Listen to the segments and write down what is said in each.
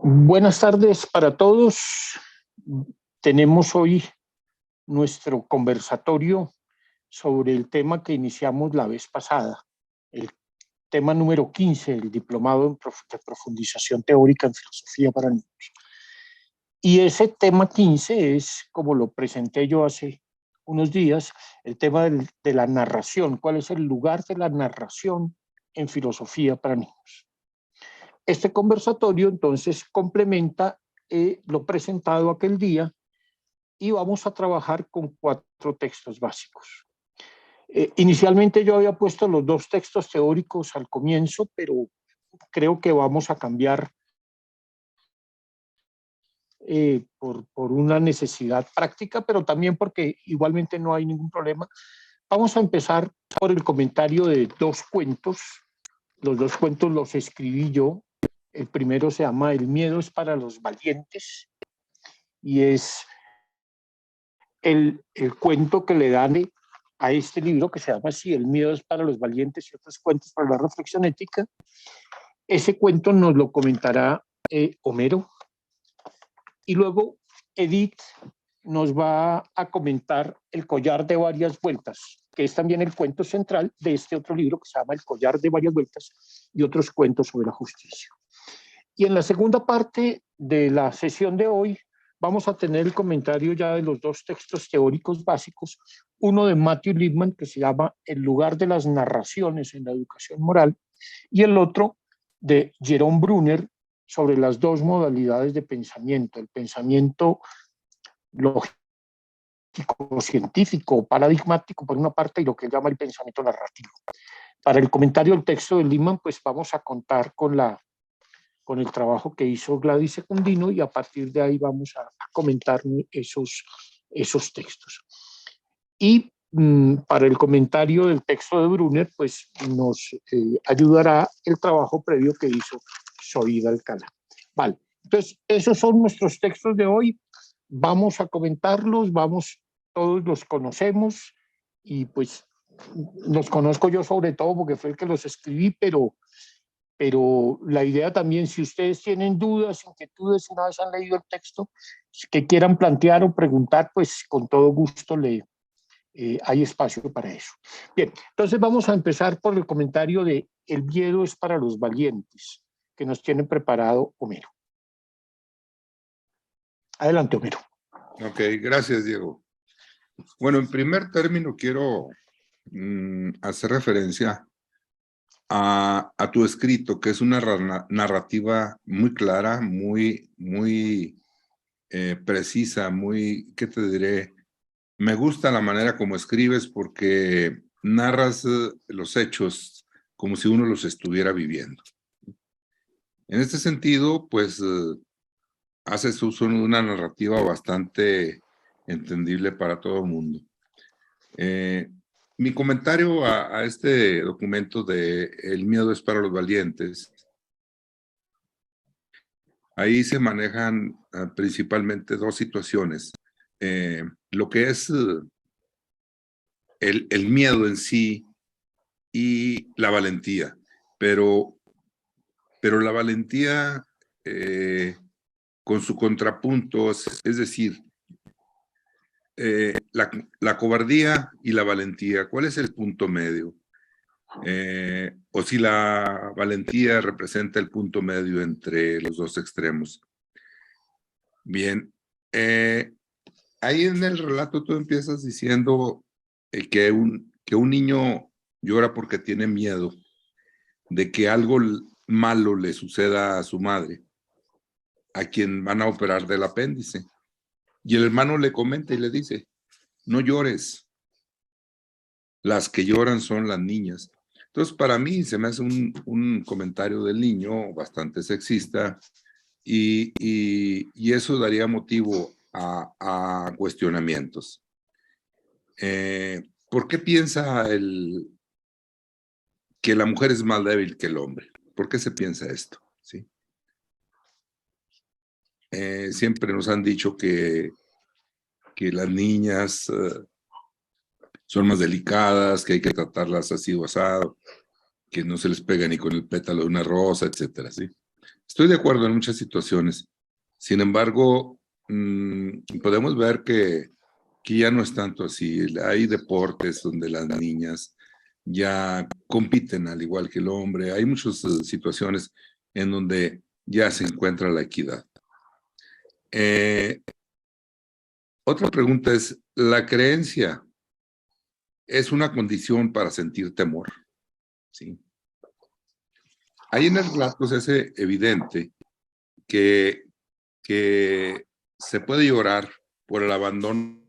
Buenas tardes para todos. Tenemos hoy nuestro conversatorio sobre el tema que iniciamos la vez pasada, el tema número 15, el diplomado de profundización teórica en filosofía para niños. Y ese tema 15 es, como lo presenté yo hace unos días, el tema de la narración. ¿Cuál es el lugar de la narración en filosofía para niños? Este conversatorio entonces complementa lo presentado aquel día y vamos a trabajar con 4 textos básicos. Inicialmente yo había puesto los 2 textos teóricos al comienzo, pero creo que vamos a cambiar por una necesidad práctica, pero también porque igualmente no hay ningún problema. Vamos a empezar por el comentario de 2 cuentos. Los 2 cuentos los escribí yo. El primero se llama El miedo es para los valientes y es el cuento que le dan a este libro que se llama así, El miedo es para los valientes y otros cuentos para la reflexión ética. Ese cuento nos lo comentará Homero y luego Edith nos va a comentar El collar de varias vueltas, que es también el cuento central de este otro libro que se llama El collar de varias vueltas y otros cuentos sobre la justicia. Y en la segunda parte de la sesión de hoy vamos a tener el comentario ya de los 2 textos teóricos básicos, uno de Matthew Lipman que se llama El lugar de las narraciones en la educación moral y el otro de Jerome Brunner sobre las 2 modalidades de pensamiento, el pensamiento lógico, científico, paradigmático por una parte y lo que él llama el pensamiento narrativo. Para el comentario del texto de Lipman, pues vamos a contar con el trabajo que hizo Gladys Secundino y a partir de ahí vamos a comentar esos textos. Y para el comentario del texto de Brunner, pues nos ayudará el trabajo previo que hizo Zoida Alcalá. Vale, entonces esos son nuestros textos de hoy. Vamos a comentarlos, todos los conocemos y pues los conozco yo sobre todo porque fue el que los escribí, pero la idea también, si ustedes tienen dudas, inquietudes, una vez han leído el texto, que quieran plantear o preguntar, pues con todo gusto hay espacio para eso. Bien, entonces vamos a empezar por el comentario de El miedo es para los valientes, que nos tiene preparado Homero. Adelante, Homero. Ok, gracias, Diego. Bueno, en primer término quiero hacer referencia a tu escrito, que es una narrativa muy clara, muy precisa, ¿qué te diré? Me gusta la manera como escribes porque narras los hechos como si uno los estuviera viviendo. En este sentido, pues, haces uso de una narrativa bastante entendible para todo el mundo. Mi comentario a este documento de El miedo es para los valientes, ahí se manejan principalmente 2 situaciones. Lo que es el miedo en sí y la valentía, pero la valentía con su contrapunto, es decir, la cobardía y la valentía, ¿cuál es el punto medio? O si la valentía representa el punto medio entre los 2 extremos. Bien, ahí en el relato tú empiezas diciendo que un niño llora porque tiene miedo de que algo malo le suceda a su madre, a quien van a operar del apéndice. Y el hermano le comenta y le dice, no llores, las que lloran son las niñas. Entonces, para mí se me hace un comentario del niño bastante sexista y eso daría motivo a cuestionamientos. ¿Por qué piensa que la mujer es más débil que el hombre? ¿Por qué se piensa esto? ¿Sí? Siempre nos han dicho que las niñas son más delicadas, que hay que tratarlas así o asado, que no se les pega ni con el pétalo de una rosa, etcétera, ¿sí? Estoy de acuerdo en muchas situaciones. Sin embargo, podemos ver que ya no es tanto así. Hay deportes donde las niñas ya compiten al igual que el hombre. Hay muchas situaciones en donde ya se encuentra la equidad. Otra pregunta es, ¿la creencia es una condición para sentir temor? ¿Sí? Ahí en el relato se hace evidente que se puede llorar por el abandono,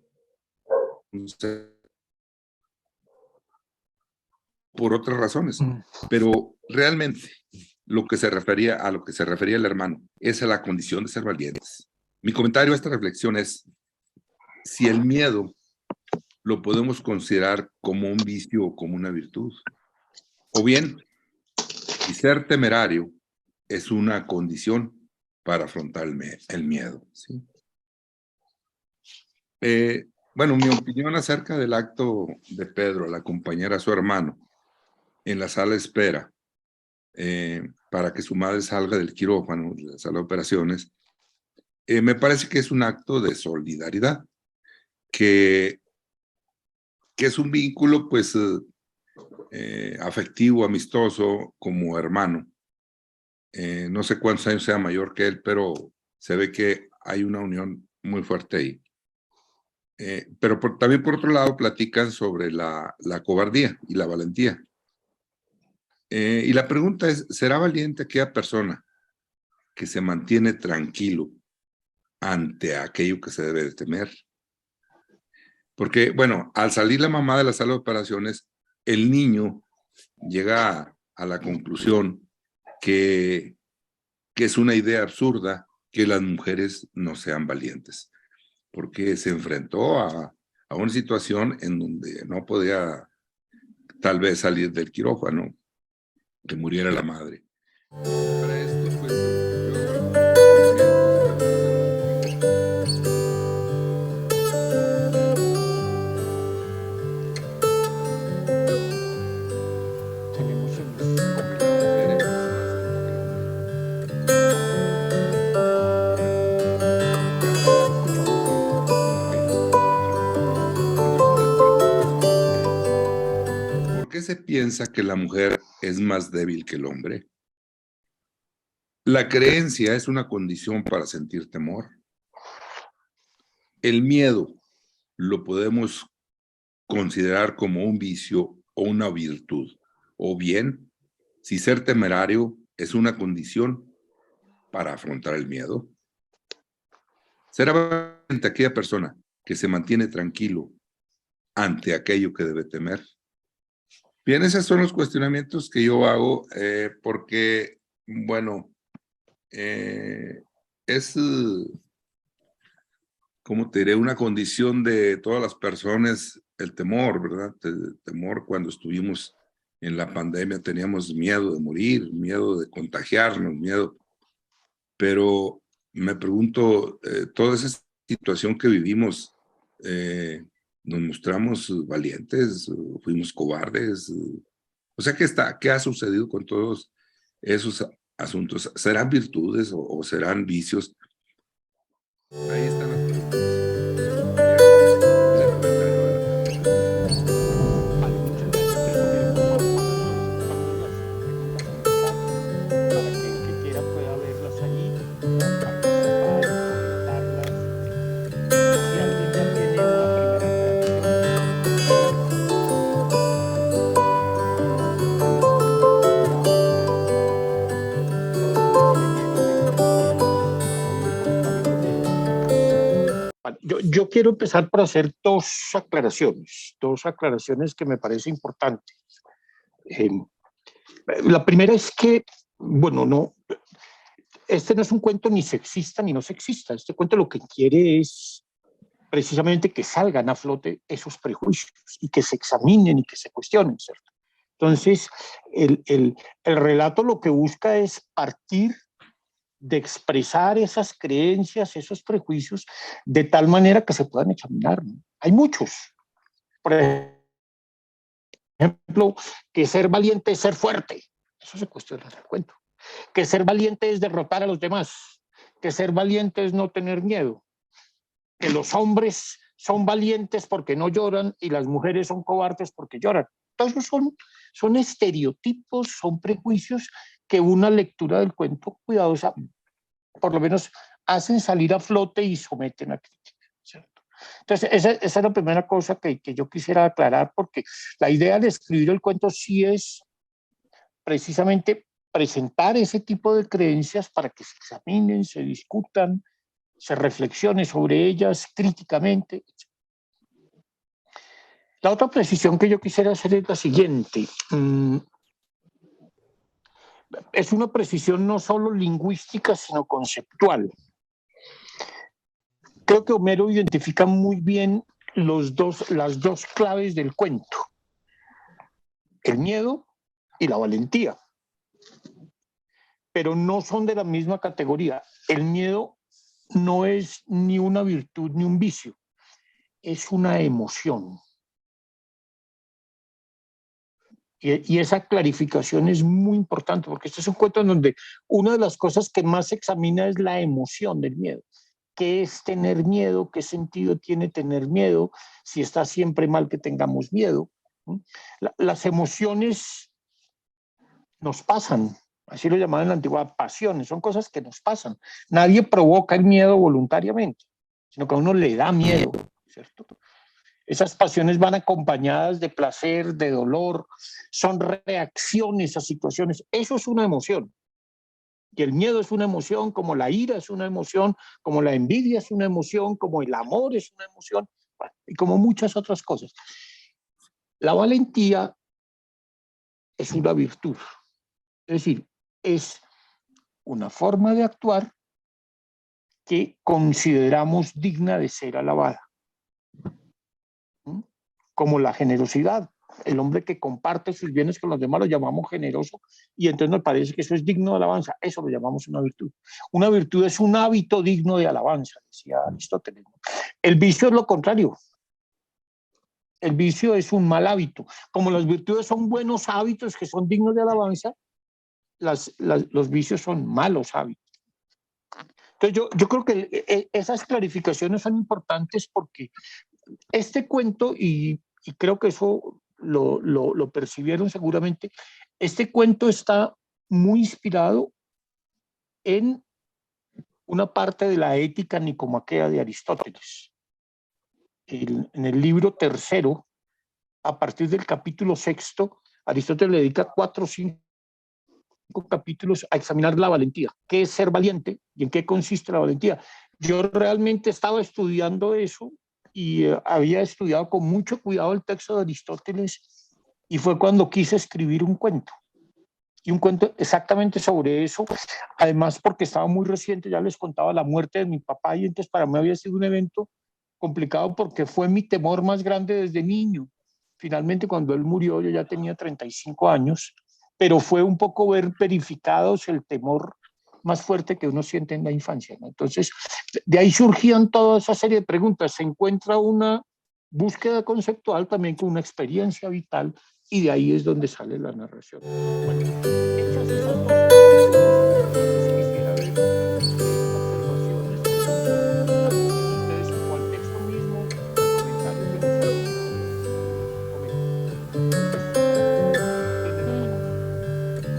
por otras razones, pero realmente lo que se refería a lo que se refería el hermano es a la condición de ser valientes. Mi comentario a esta reflexión es si el miedo lo podemos considerar como un vicio o como una virtud, o bien si ser temerario es una condición para afrontar el miedo, ¿sí? Bueno, mi opinión acerca del acto de Pedro al acompañar a su hermano en la sala de espera para que su madre salga del quirófano, de la sala de operaciones, me parece que es un acto de solidaridad, que es un vínculo pues afectivo, amistoso, como hermano. No sé cuántos años sea mayor que él, pero se ve que hay una unión muy fuerte ahí. Pero también por otro lado platican sobre la cobardía y la valentía. Y la pregunta es, ¿será valiente aquella persona que se mantiene tranquilo ante aquello que se debe de temer? Porque, bueno, al salir la mamá de la sala de operaciones, el niño llega a la conclusión que es una idea absurda que las mujeres no sean valientes, porque se enfrentó a una situación en donde no podía tal vez salir del quirófano, que muriera la madre. Para esto, pues, Tenemos ¿por qué se piensa que la mujer es más débil que el hombre? La creencia es una condición para sentir temor. El miedo lo podemos considerar como un vicio o una virtud. O bien, si ser temerario es una condición para afrontar el miedo. ¿Será valiente aquella persona que se mantiene tranquilo ante aquello que debe temer? Bien, esos son los cuestionamientos que yo hago porque, bueno, es, como te diré, una condición de todas las personas, el temor, ¿verdad? El temor cuando estuvimos en la pandemia, teníamos miedo de morir, miedo de contagiarnos, miedo. Pero me pregunto, toda esa situación que vivimos, ¿nos mostramos valientes? ¿Fuimos cobardes? O sea, ¿qué ha sucedido con todos esos asuntos? ¿Serán virtudes o serán vicios? Ahí están las preguntas. para que el que quiera pueda verlas ahí, participar, comentarlas. Si alguien ya tiene una primera reacción, yo quiero empezar por hacer dos aclaraciones que me parece importantes. La primera es que, bueno, no, este no es un cuento ni sexista ni no sexista. Este cuento lo que quiere es precisamente que salgan a flote esos prejuicios y que se examinen y que se cuestionen, ¿cierto? Entonces, el relato lo que busca es partir de expresar esas creencias, esos prejuicios, de tal manera que se puedan examinar, ¿no? Hay muchos. Por ejemplo, que ser valiente es ser fuerte. Eso se cuestiona en el cuento. que ser valiente es derrotar a los demás, que ser valiente es no tener miedo, que los hombres son valientes porque no lloran y las mujeres son cobardes porque lloran. Todos esos son estereotipos, son prejuicios que una lectura del cuento cuidadosa, por lo menos, hacen salir a flote y someten a crítica, ¿cierto? Entonces, esa es la primera cosa que yo quisiera aclarar, porque la idea de escribir el cuento sí es precisamente presentar ese tipo de creencias para que se examinen, se discutan, se reflexione sobre ellas críticamente. La otra precisión que yo quisiera hacer es la siguiente. Es una precisión no solo lingüística, sino conceptual. Creo que Homero identifica muy bien las dos claves del cuento: el miedo y la valentía. Pero no son de la misma categoría. El miedo no es ni una virtud ni un vicio, es una emoción. Y esa clarificación es muy importante, porque este es un cuento en donde una de las cosas que más se examina es la emoción del miedo. ¿Qué es tener miedo? ¿Qué sentido tiene tener miedo? Si está siempre mal que tengamos miedo. Las emociones nos pasan, así lo llamaban en la antigüedad, pasiones, son cosas que nos pasan. Nadie provoca el miedo voluntariamente, sino que a uno le da miedo, ¿cierto? Esas pasiones van acompañadas de placer, de dolor, son reacciones a situaciones. Eso es una emoción. Y el miedo es una emoción, como la ira es una emoción, como la envidia es una emoción, como el amor es una emoción, y como muchas otras cosas. La valentía es una virtud. Es decir, es una forma de actuar que consideramos digna de ser alabada. Como la generosidad. El hombre que comparte sus bienes con los demás lo llamamos generoso, y entonces nos parece que eso es digno de alabanza. Eso lo llamamos una virtud. Una virtud es un hábito digno de alabanza, decía Aristóteles. El vicio es lo contrario. El vicio es un mal hábito. Como las virtudes son buenos hábitos que son dignos de alabanza, los vicios son malos hábitos. Entonces yo creo que esas clarificaciones son importantes, porque este cuento, y creo que eso lo percibieron seguramente, este cuento está muy inspirado en una parte de la ética nicomaquea de Aristóteles. En el libro tercero, a partir del capítulo sexto, Aristóteles le dedica 4 o 5 capítulos a examinar la valentía. ¿Qué es ser valiente y en qué consiste la valentía? Yo realmente estaba estudiando eso y había estudiado con mucho cuidado el texto de Aristóteles, y fue cuando quise escribir un cuento. Y un cuento exactamente sobre eso, además porque estaba muy reciente, ya les contaba la muerte de mi papá, y entonces para mí había sido un evento complicado porque fue mi temor más grande desde niño. Finalmente, cuando él murió, yo ya tenía 35 años, pero fue un poco ver verificados el temor más fuerte que uno siente en la infancia, ¿no? Entonces, de ahí surgían toda esa serie de preguntas. Se encuentra una búsqueda conceptual también con una experiencia vital, y de ahí es donde sale la narración. Bueno, hechas esas dos entonces quisiera ver observaciones, preguntas, respuestas de ustedes o al texto mismo, comentarios de los alumnos. Desde la palabra. Montserrat. Entonces no sé, quiero cerrar esta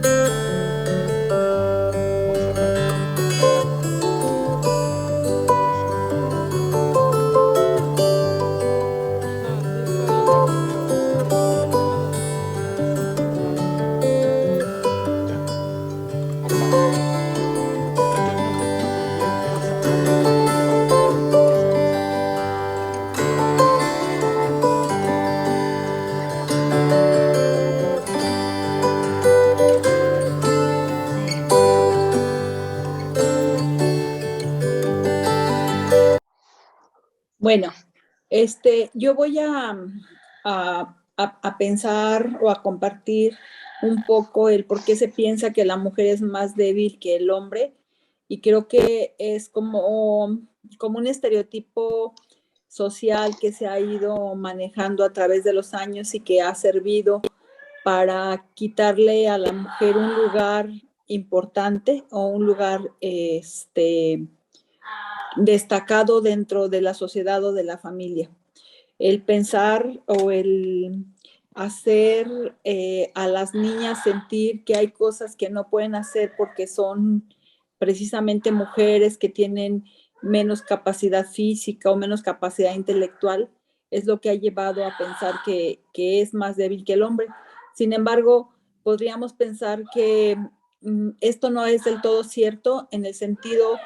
Bueno, yo voy a pensar o a compartir un poco el por qué se piensa que la mujer es más débil que el hombre, y creo que es como un estereotipo social que se ha ido manejando a través de los años y que ha servido para quitarle a la mujer un lugar importante o un lugar destacado dentro de la sociedad o de la familia. El pensar o el hacer a las niñas sentir que hay cosas que no pueden hacer porque son precisamente mujeres que tienen menos capacidad física o menos capacidad intelectual, es lo que ha llevado a pensar que es más débil que el hombre. Sin embargo, podríamos pensar que esto no es del todo cierto en el sentido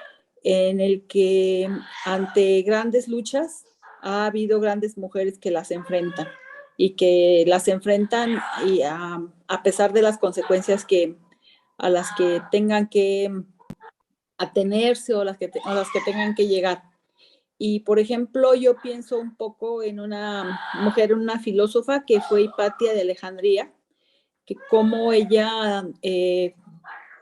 en el que ante grandes luchas ha habido grandes mujeres que las enfrentan y que las enfrentan y a pesar de las consecuencias a las que tengan que atenerse o las que tengan que llegar. Y, por ejemplo, yo pienso un poco en una mujer, una filósofa que fue Hipatia de Alejandría, que como ella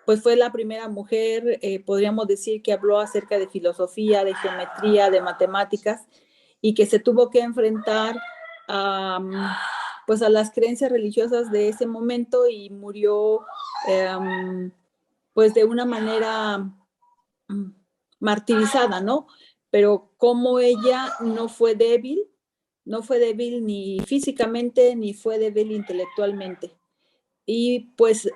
pues fue la primera mujer, podríamos decir, que habló acerca de filosofía, de geometría, de matemáticas, y que se tuvo que enfrentar pues a las creencias religiosas de ese momento y murió pues de una manera martirizada, ¿no? Pero como ella no fue débil ni físicamente ni fue débil intelectualmente. Y pues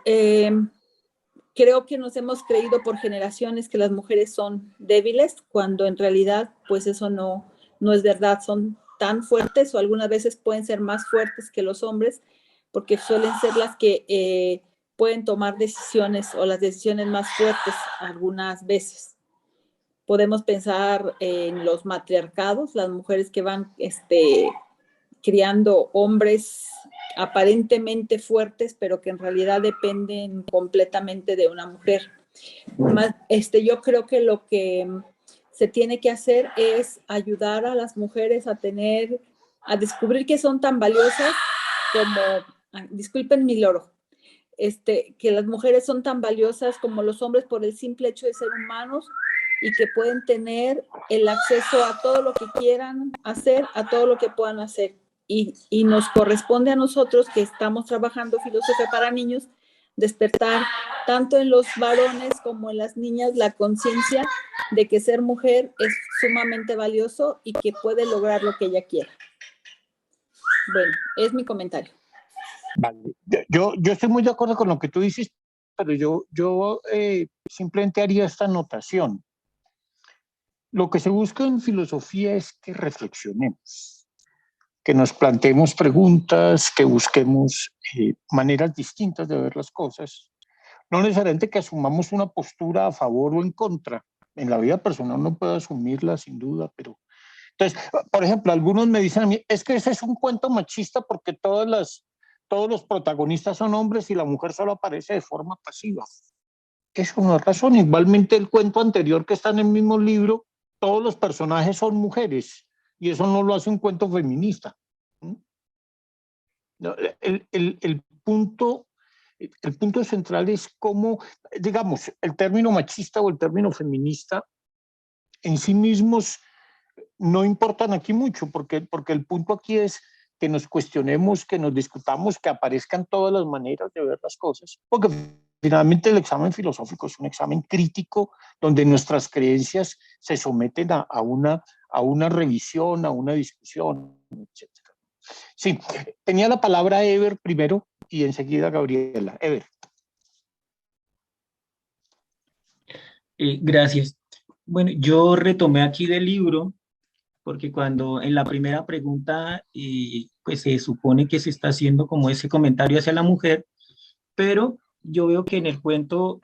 creo que nos hemos creído por generaciones que las mujeres son débiles, cuando en realidad pues eso no es verdad. Son tan fuertes o algunas veces pueden ser más fuertes que los hombres, porque suelen ser las que pueden tomar decisiones o las decisiones más fuertes algunas veces. Podemos pensar en los matriarcados, las mujeres que van criando hombres aparentemente fuertes, pero que en realidad dependen completamente de una mujer. Yo creo que lo que se tiene que hacer es ayudar a las mujeres a descubrir que son tan valiosas como, disculpen mi loro, que las mujeres son tan valiosas como los hombres por el simple hecho de ser humanos y que pueden tener el acceso a todo lo que quieran hacer, a todo lo que puedan hacer. Y nos corresponde a nosotros, que estamos trabajando filosofía para niños, despertar tanto en los varones como en las niñas la conciencia de que ser mujer es sumamente valioso y que puede lograr lo que ella quiera. Bueno, es mi comentario. Vale. Yo estoy muy de acuerdo con lo que tú dices, pero yo simplemente haría esta anotación. Lo que se busca en filosofía es que reflexionemos, que nos planteemos preguntas, que busquemos maneras distintas de ver las cosas. No necesariamente que asumamos una postura a favor o en contra. En la vida personal no puedo asumirla sin duda, pero... Entonces, por ejemplo, algunos me dicen a mí, es que ese es un cuento machista porque todos los protagonistas son hombres y la mujer solo aparece de forma pasiva. Eso no es razón. Igualmente el cuento anterior que está en el mismo libro, todos los personajes son mujeres y eso no lo hace un cuento feminista. El punto central es cómo, digamos, el término machista o el término feminista en sí mismos no importan aquí mucho, porque el punto aquí es que nos cuestionemos, que nos discutamos, que aparezcan todas las maneras de ver las cosas, porque finalmente el examen filosófico es un examen crítico donde nuestras creencias se someten a una revisión, a una discusión, etc. Sí, tenía la palabra Ever primero y enseguida Gabriela. Ever. Gracias. Bueno, yo retomé aquí del libro porque cuando en la primera pregunta, pues se supone que se está haciendo como ese comentario hacia la mujer, pero yo veo que en el cuento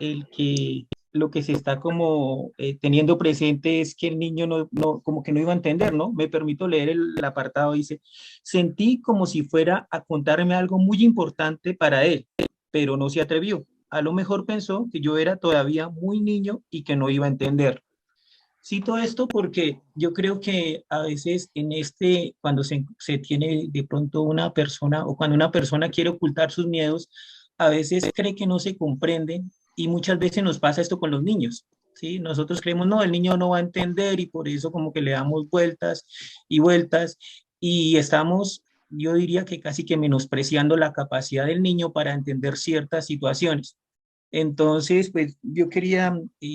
lo que se está como teniendo presente es que el niño como que no iba a entender, ¿no? Me permito leer el apartado, dice, sentí como si fuera a contarme algo muy importante para él, pero no se atrevió. A lo mejor pensó que yo era todavía muy niño y que no iba a entender. Cito esto porque yo creo que a veces cuando se tiene de pronto una persona o cuando una persona quiere ocultar sus miedos, a veces cree que no se comprenden y muchas veces nos pasa esto con los niños, ¿sí? Nosotros creemos, no, el niño no va a entender y por eso como que le damos vueltas y vueltas y estamos, yo diría que casi que menospreciando la capacidad del niño para entender ciertas situaciones. Entonces, pues yo quería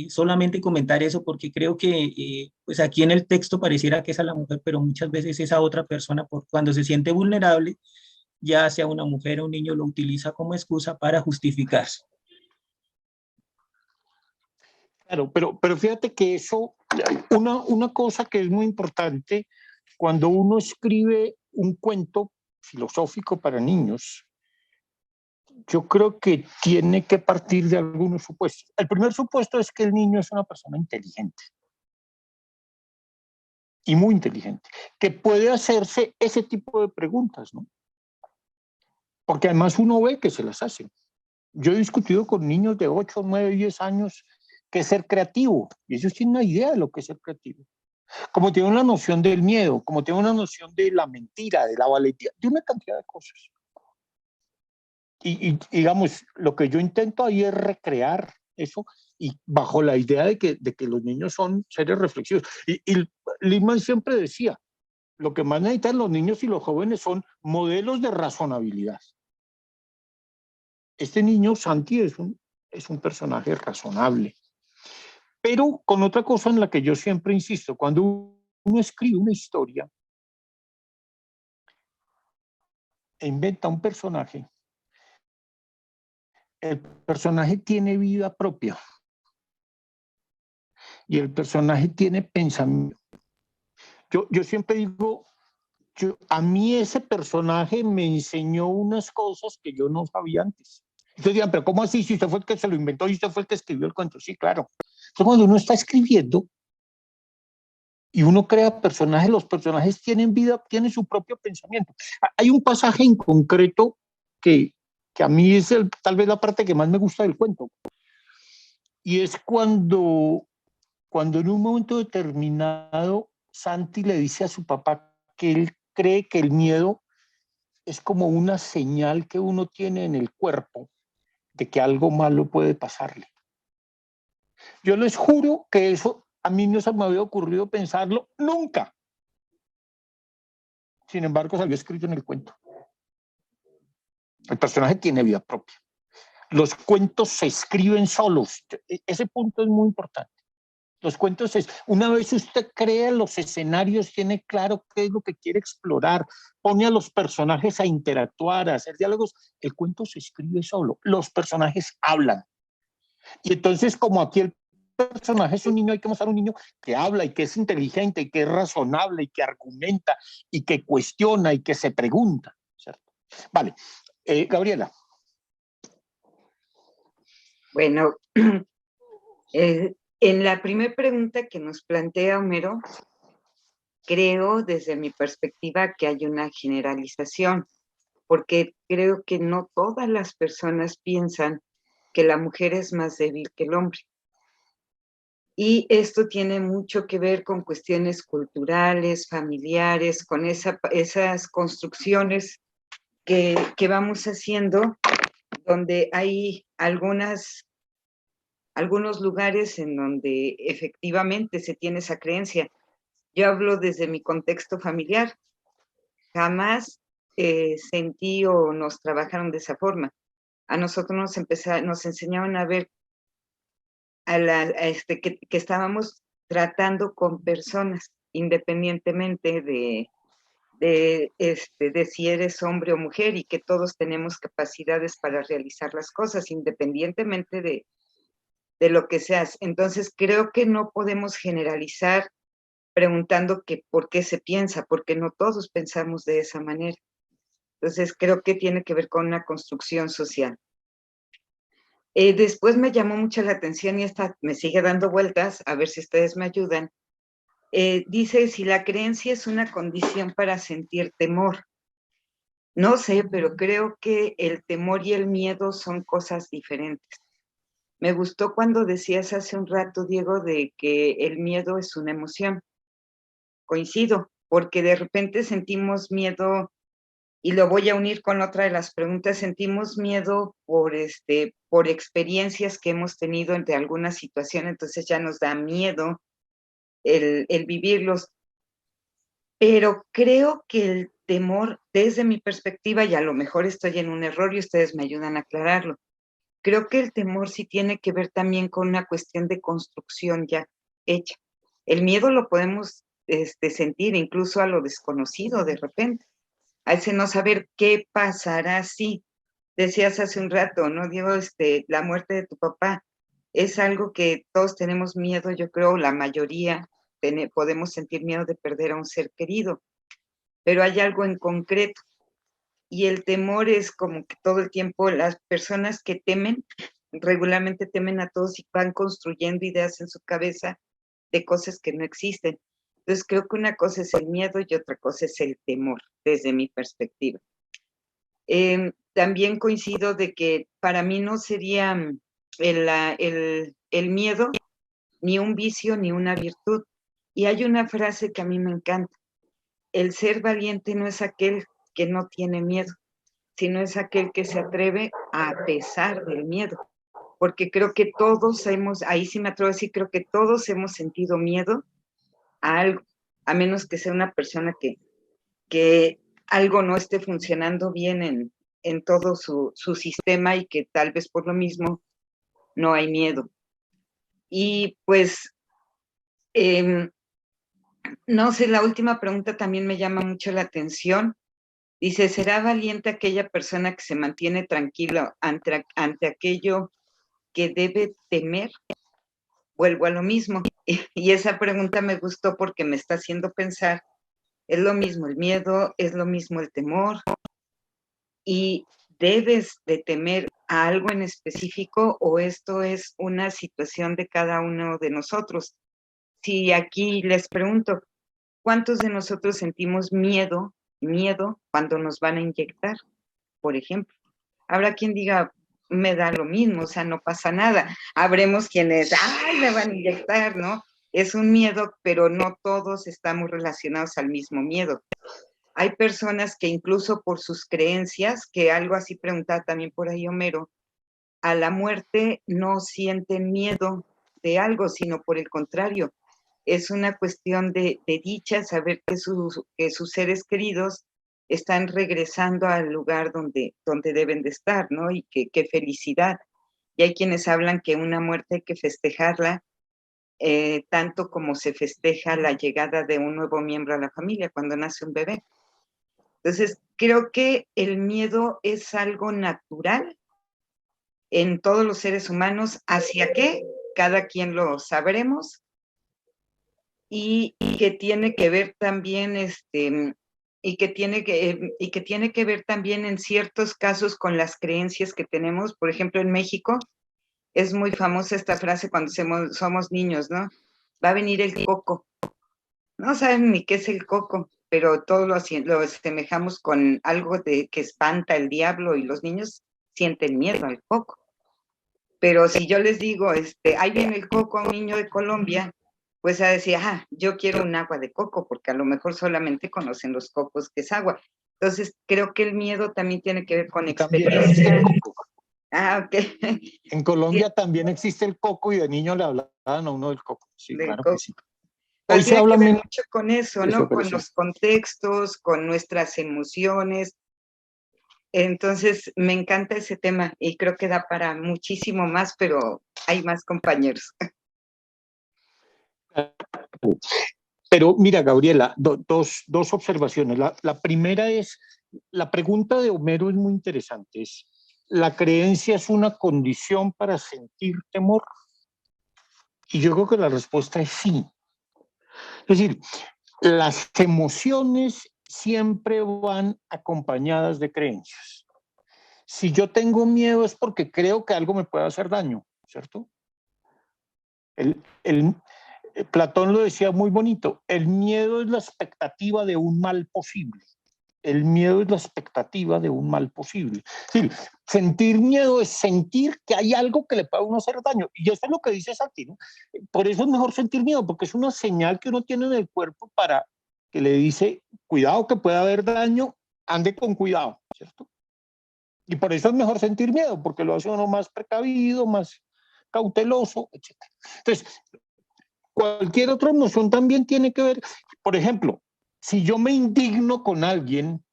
solamente comentar eso porque creo que pues aquí en el texto pareciera que es a la mujer, pero muchas veces es a otra persona por cuando se siente vulnerable, ya sea una mujer o un niño, lo utiliza como excusa para justificarse. Claro, pero fíjate que eso, una cosa que es muy importante, cuando uno escribe un cuento filosófico para niños, yo creo que tiene que partir de algunos supuestos. El primer supuesto es que el niño es una persona inteligente y muy inteligente, que puede hacerse ese tipo de preguntas, ¿no? Porque además uno ve que se las hacen. Yo he discutido con niños de 8, 9, 10 años qué es ser creativo, y ellos tienen una idea de lo que es ser creativo. Como tienen una noción del miedo, como tienen una noción de la mentira, de la valentía, de una cantidad de cosas. Y digamos, lo que yo intento ahí es recrear eso y bajo la idea de que los niños son seres reflexivos. Y Lippmann siempre decía, lo que más necesitan los niños y los jóvenes son modelos de razonabilidad. Este niño, Santi, es un personaje razonable. Pero con otra cosa en la que yo siempre insisto, cuando uno escribe una historia e inventa un personaje, el personaje tiene vida propia y el personaje tiene pensamiento. Yo siempre digo, a mí ese personaje me enseñó unas cosas que yo no sabía antes. Entonces dirán, pero ¿cómo así? Si usted fue el que se lo inventó y usted fue el que escribió el cuento. Sí, claro. Entonces cuando uno está escribiendo y uno crea personajes, los personajes tienen vida, tienen su propio pensamiento. Hay un pasaje en concreto que a mí es tal vez la parte que más me gusta del cuento. Y es cuando en un momento determinado Santi le dice a su papá que él cree que el miedo es como una señal que uno tiene en el cuerpo de que algo malo puede pasarle. Yo les juro que eso a mí no se me había ocurrido pensarlo nunca. Sin embargo, salió escrito en el cuento. El personaje tiene vida propia. Los cuentos se escriben solos. Ese punto es muy importante. Los cuentos es, una vez usted crea los escenarios, tiene claro qué es lo que quiere explorar, pone a los personajes a interactuar, a hacer diálogos, el cuento se escribe solo, los personajes hablan. Y entonces, como aquí el personaje es un niño, hay que mostrar un niño que habla y que es inteligente y que es razonable y que argumenta y que cuestiona y que se pregunta, ¿cierto? Vale, Gabriela. Bueno, en la primera pregunta que nos plantea Homero, creo desde mi perspectiva que hay una generalización, porque creo que no todas las personas piensan que la mujer es más débil que el hombre. Y esto tiene mucho que ver con cuestiones culturales, familiares, con esas construcciones que vamos haciendo, donde hay algunos lugares en donde efectivamente se tiene esa creencia. Yo hablo desde mi contexto familiar. Jamás sentí o nos trabajaron de esa forma. A nosotros nos enseñaron a ver que estábamos tratando con personas, independientemente de si eres hombre o mujer, y que todos tenemos capacidades para realizar las cosas, independientemente de lo que seas. Entonces, creo que no podemos generalizar preguntando que por qué se piensa, porque no todos pensamos de esa manera. Entonces, creo que tiene que ver con una construcción social. Después me llamó mucho la atención y esta me sigue dando vueltas, a ver si ustedes me ayudan. Dice, si la creencia es una condición para sentir temor. No sé, pero creo que el temor y el miedo son cosas diferentes. Me gustó cuando decías hace un rato, Diego, de que el miedo es una emoción. Coincido, porque de repente sentimos miedo, y lo voy a unir con otra de las preguntas, sentimos miedo por experiencias que hemos tenido entre alguna situación, entonces ya nos da miedo el vivirlos. Pero creo que el temor, desde mi perspectiva, y a lo mejor estoy en un error y ustedes me ayudan a aclararlo, creo que el temor sí tiene que ver también con una cuestión de construcción ya hecha. El miedo lo podemos sentir incluso a lo desconocido de repente, a ese no saber qué pasará si. Decías hace un rato, ¿no, Diego? La muerte de tu papá es algo que todos tenemos miedo, yo creo, la mayoría podemos sentir miedo de perder a un ser querido, pero hay algo en concreto. Y el temor es como que todo el tiempo las personas que temen, regularmente temen a todos y van construyendo ideas en su cabeza de cosas que no existen. Entonces creo que una cosa es el miedo y otra cosa es el temor, desde mi perspectiva. También coincido de que para mí no sería el miedo ni un vicio ni una virtud. Y hay una frase que a mí me encanta. El ser valiente no es aquel que no tiene miedo, sino es aquel que se atreve a pesar del miedo. Porque creo que todos ahí sí me atrevo a decir, creo que todos hemos sentido miedo a algo, a menos que sea una persona que algo no esté funcionando bien en todo su sistema y que tal vez por lo mismo no hay miedo. Y pues, no sé, la última pregunta también me llama mucho la atención. Dice, ¿será valiente aquella persona que se mantiene tranquila ante aquello que debe temer? Vuelvo a lo mismo. Y esa pregunta me gustó porque me está haciendo pensar, es lo mismo el miedo, es lo mismo el temor, y debes de temer a algo en específico o esto es una situación de cada uno de nosotros. Si aquí les pregunto, ¿cuántos de nosotros sentimos miedo cuando nos van a inyectar, por ejemplo? Habrá quien diga, me da lo mismo, o sea, no pasa nada. Habremos quienes, ¡ay, me van a inyectar!, ¿no? Es un miedo, pero no todos estamos relacionados al mismo miedo. Hay personas que incluso por sus creencias, que algo así preguntaba también por ahí Homero, a la muerte no sienten miedo de algo, sino por el contrario, es una cuestión de dicha saber que sus seres queridos están regresando al lugar donde deben de estar, ¿no? Y qué felicidad. Y hay quienes hablan que una muerte hay que festejarla tanto como se festeja la llegada de un nuevo miembro a la familia cuando nace un bebé. Entonces, creo que el miedo es algo natural en todos los seres humanos. ¿Hacia qué? Cada quien lo sabremos. Y que tiene que ver también, y que tiene que ver también en ciertos casos con las creencias que tenemos. Por ejemplo, en México es muy famosa esta frase cuando somos niños, ¿no? Va a venir el coco. No saben ni qué es el coco, pero todos lo asemejamos con algo que espanta el diablo y los niños sienten miedo al coco. Pero si yo les digo, ahí viene el coco a un niño de Colombia, pues a decir, yo quiero un agua de coco, porque a lo mejor solamente conocen los cocos que es agua. Entonces, creo que el miedo también tiene que ver con experiencia. Ok. En Colombia también existe el coco y de niño le hablaban a uno del coco. Sí, claro que sí. Hoy se habla mucho con eso, ¿no? Con los contextos, con nuestras emociones. Entonces, me encanta ese tema y creo que da para muchísimo más, pero hay más compañeros. Pero mira, Gabriela, dos observaciones. La primera es, la pregunta de Homero es muy interesante. ¿La creencia es una condición para sentir temor? Y yo creo que la respuesta es sí. Es decir, las emociones siempre van acompañadas de creencias. Si yo tengo miedo es porque creo que algo me puede hacer daño, ¿cierto? Platón lo decía muy bonito, el miedo es la expectativa de un mal posible. El miedo es la expectativa de un mal posible. Es decir, sentir miedo es sentir que hay algo que le puede a uno hacer daño. Y eso es lo que dice Santi, ¿no? Por eso es mejor sentir miedo, porque es una señal que uno tiene en el cuerpo para que le dice, cuidado que puede haber daño, ande con cuidado, ¿cierto? Y por eso es mejor sentir miedo, porque lo hace uno más precavido, más cauteloso, etc. Entonces, cualquier otra emoción también tiene que ver, por ejemplo, si yo me indigno con alguien,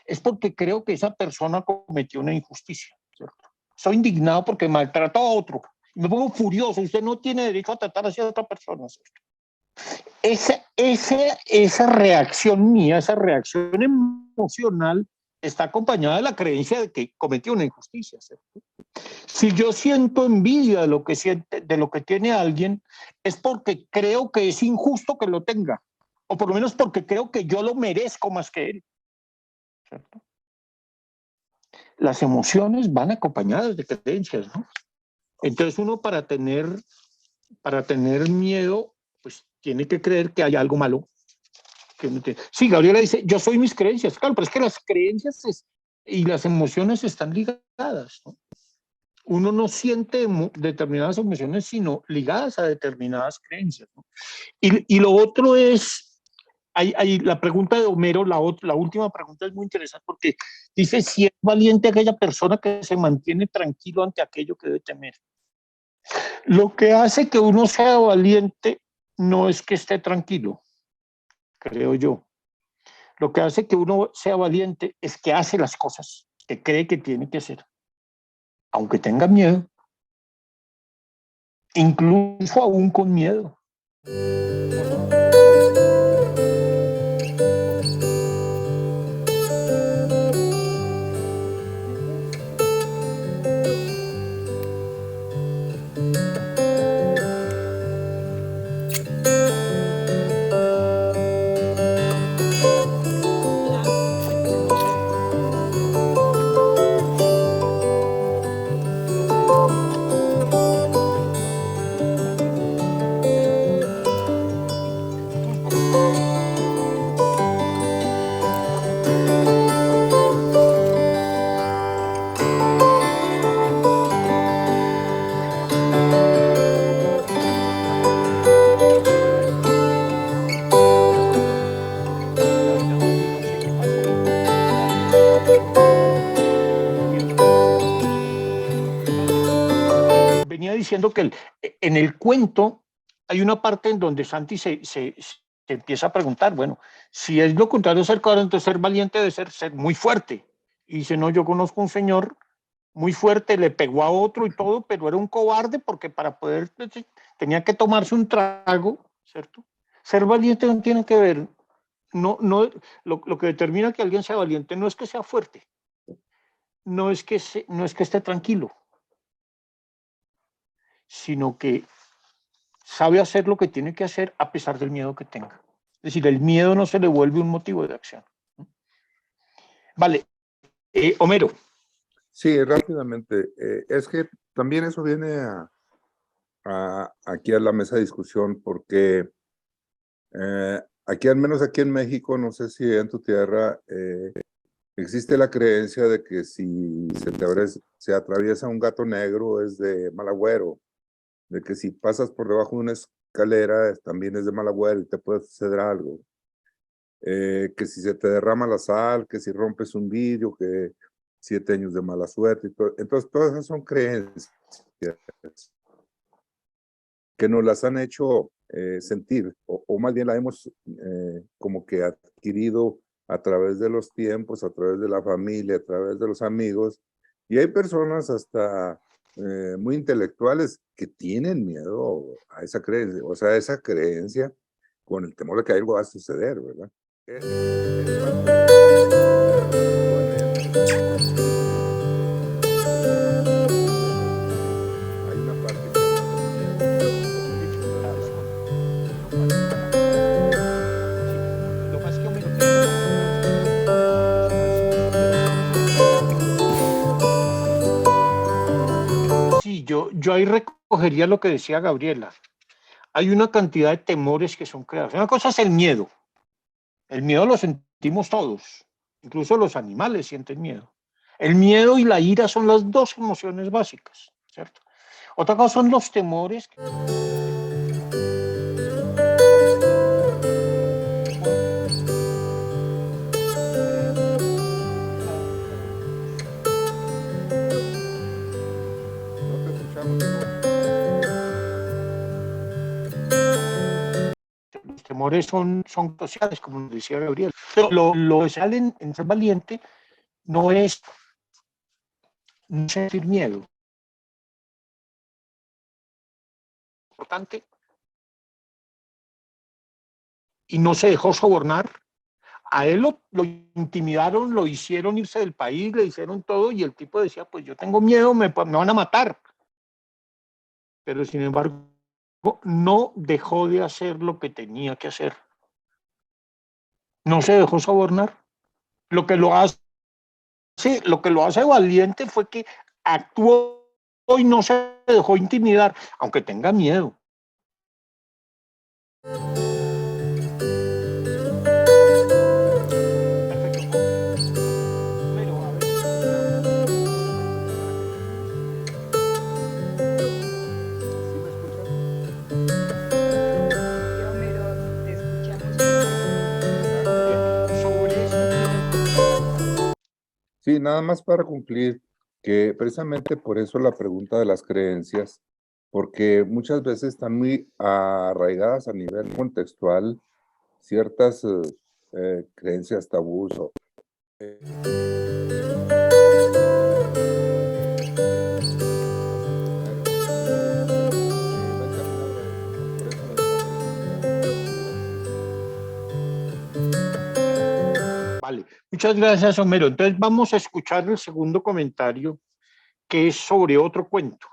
es porque creo que esa persona cometió una injusticia, ¿cierto? Soy indignado porque maltrato a otro. Me pongo furioso. Usted no tiene derecho a tratar así a otra persona. Esa reacción mía, esa reacción emocional, está acompañada de la creencia de que cometí una injusticia, ¿cierto? Si yo siento envidia de lo que tiene alguien, es porque creo que es injusto que lo tenga, o por lo menos porque creo que yo lo merezco más que él, ¿cierto? Las emociones van acompañadas de creencias, ¿no? Entonces uno para tener miedo, pues tiene que creer que hay algo malo. Sí, Gabriela dice, yo soy mis creencias. Claro, pero es que las creencias y las emociones están ligadas, ¿no? Uno no siente determinadas emociones, sino ligadas a determinadas creencias, ¿no? Y lo otro es, la pregunta de Homero, la última pregunta es muy interesante porque dice si es valiente aquella persona que se mantiene tranquilo ante aquello que debe temer. Lo que hace que uno sea valiente no es que esté tranquilo, creo yo. Lo que hace que uno sea valiente es que hace las cosas que cree que tiene que hacer, aunque tenga miedo, incluso aún con miedo. Venía diciendo que en el cuento hay una parte en donde Santi se empieza a preguntar, bueno, si es lo contrario ser cobarde, entonces ser valiente debe ser muy fuerte. Y dice, no, yo conozco un señor muy fuerte, le pegó a otro y todo, pero era un cobarde porque para poder, tenía que tomarse un trago, ¿cierto? Ser valiente no tiene que ver, lo que determina que alguien sea valiente no es que sea fuerte, no es que esté tranquilo, sino que sabe hacer lo que tiene que hacer a pesar del miedo que tenga. Es decir, el miedo no se le vuelve un motivo de acción. Vale, Homero. Sí, rápidamente. Es que también eso viene aquí a la mesa de discusión porque aquí, al menos aquí en México, no sé si en tu tierra, existe la creencia de que si se atraviesa un gato negro es de mal agüero, de que si pasas por debajo de una escalera también es de mal agüero y te puede suceder algo. Que si se te derrama la sal, que si rompes un vidrio, que 7 años de mala suerte. Y todo. Entonces, todas esas son creencias que nos las han hecho sentir, o más bien la hemos como que adquirido a través de los tiempos, a través de la familia, a través de los amigos. Y hay personas hasta muy intelectuales que tienen miedo a esa creencia, o sea, a esa creencia con el temor de que algo va a suceder, ¿verdad? Hay una parte Sí, yo ahí recogería lo que decía Gabriela. Hay una cantidad de temores que son creados. Una cosa es el miedo. El miedo lo sentimos todos. Incluso los animales sienten miedo. El miedo y la ira son las dos emociones básicas, ¿cierto? Otra cosa son los temores. No te escuchamos. Los temores son sociales, como nos decía Gabriel. Pero lo que sale en ser valiente no es no sentir miedo, importante y no se dejó sobornar. A él lo intimidaron, lo hicieron irse del país, le hicieron todo y el tipo decía, pues yo tengo miedo, me van a matar. Pero sin embargo, no dejó de hacer lo que tenía que hacer. No se dejó sobornar. Lo que lo hace, lo que lo hace valiente fue que actuó y no se dejó intimidar, aunque tenga miedo. Sí, nada más para concluir que precisamente por eso la pregunta de las creencias, porque muchas veces están muy arraigadas a nivel contextual ciertas creencias tabús o Vale, muchas gracias, Homero. Entonces vamos a escuchar el segundo comentario, que es sobre otro cuento,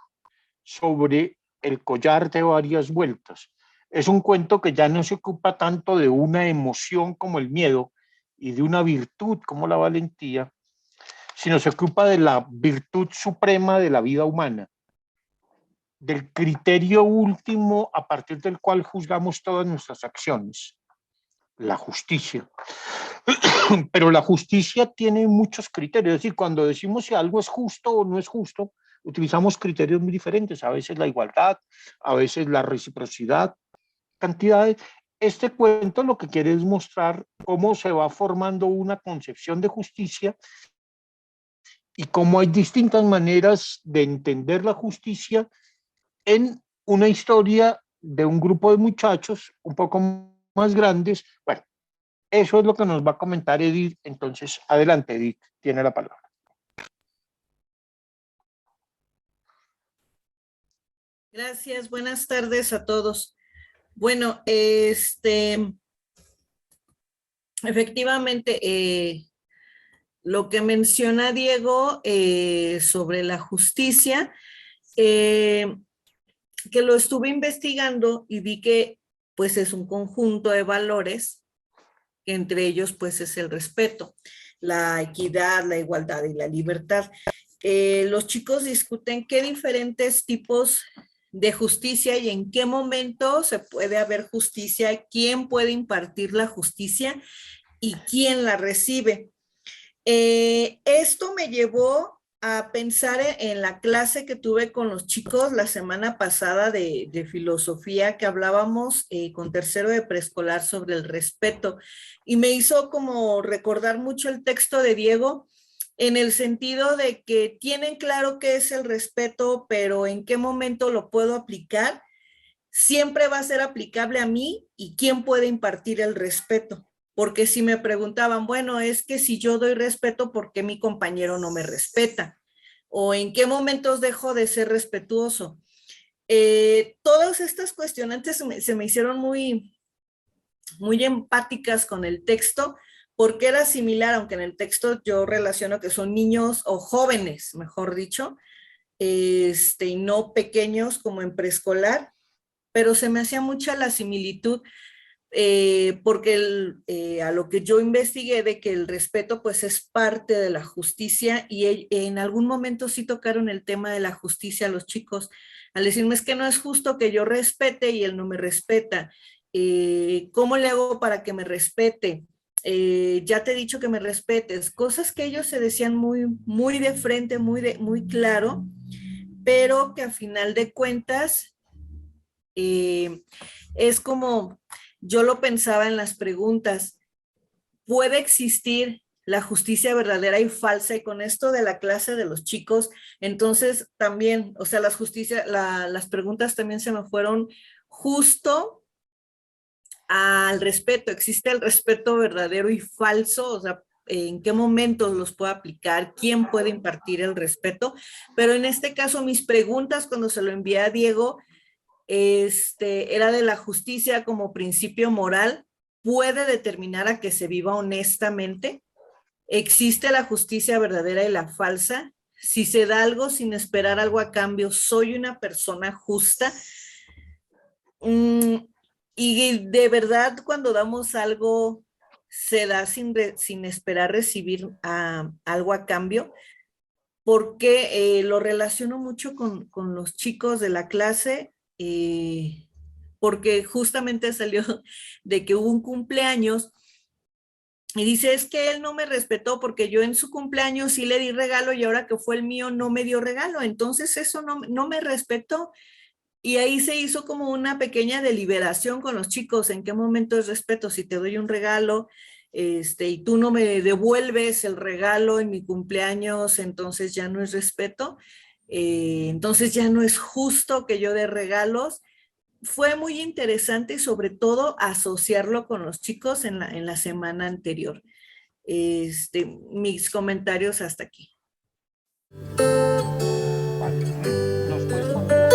sobre el collar de varias vueltas. Es un cuento que ya no se ocupa tanto de una emoción como el miedo y de una virtud como la valentía, sino se ocupa de la virtud suprema de la vida humana, del criterio último a partir del cual juzgamos todas nuestras acciones, la justicia. Pero la justicia tiene muchos criterios, es decir, cuando decimos si algo es justo o no es justo, utilizamos criterios muy diferentes, a veces la igualdad, a veces la reciprocidad, cantidades. Este cuento lo que quiere es mostrar cómo se va formando una concepción de justicia y cómo hay distintas maneras de entender la justicia en una historia de un grupo de muchachos un poco más grandes. Bueno, eso es lo que nos va a comentar Edith. Entonces, adelante, Edith, tiene la palabra. Gracias, buenas tardes a todos. Bueno, efectivamente, lo que menciona Diego sobre la justicia, que lo estuve investigando y vi que pues es un conjunto de valores, que entre ellos pues es el respeto, la equidad, la igualdad y la libertad. Los chicos discuten qué diferentes tipos de justicia y en qué momento se puede haber justicia, quién puede impartir la justicia y quién la recibe. Esto me llevó a pensar en la clase que tuve con los chicos la semana pasada de filosofía, que hablábamos con tercero de preescolar sobre el respeto, y me hizo como recordar mucho el texto de Diego, en el sentido de que tienen claro qué es el respeto, pero en qué momento lo puedo aplicar. Siempre va a ser aplicable a mí y quién puede impartir el respeto. Porque si me preguntaban, bueno, es que si yo doy respeto, ¿por qué mi compañero no me respeta? ¿O en qué momentos dejo de ser respetuoso? Todas estas cuestionantes se me hicieron muy empáticas con el texto, porque era similar, aunque en el texto yo relaciono que son niños o jóvenes, mejor dicho, y no pequeños como en preescolar, pero se me hacía mucha la similitud, porque a lo que yo investigué de que el respeto pues es parte de la justicia, y en algún momento sí tocaron el tema de la justicia a los chicos, al decirme es que no es justo que yo respete y él no me respeta. ¿Cómo le hago para que me respete? Ya te he dicho que me respetes, cosas que ellos se decían muy de frente, muy claro, pero que a final de cuentas es como yo lo pensaba en las preguntas. ¿Puede existir la justicia verdadera y falsa? Y con esto de la clase de los chicos, entonces también, o sea, las preguntas también se me fueron justo al respeto. ¿Existe el respeto verdadero y falso? O sea, ¿en qué momentos los puedo aplicar? ¿Quién puede impartir el respeto? Pero en este caso, mis preguntas cuando se lo envié a Diego era de la justicia como principio moral, puede determinar a que se viva honestamente. Existe la justicia verdadera y la falsa. Si se da algo sin esperar algo a cambio, soy una persona justa. Y de verdad, cuando damos algo, se da sin esperar recibir algo a cambio, porque lo relaciono mucho con los chicos de la clase, porque justamente salió de que hubo un cumpleaños y dice, es que él no me respetó porque yo en su cumpleaños sí le di regalo y ahora que fue el mío no me dio regalo, entonces eso no me respetó. Y ahí se hizo como una pequeña deliberación con los chicos, ¿en qué momento es respeto? Si te doy un regalo y tú no me devuelves el regalo en mi cumpleaños, entonces ya no es respeto, entonces ya no es justo que yo dé regalos. Fue muy interesante y sobre todo asociarlo con los chicos en la semana anterior. Mis comentarios hasta aquí. Vale. ¿Nos puedes poner a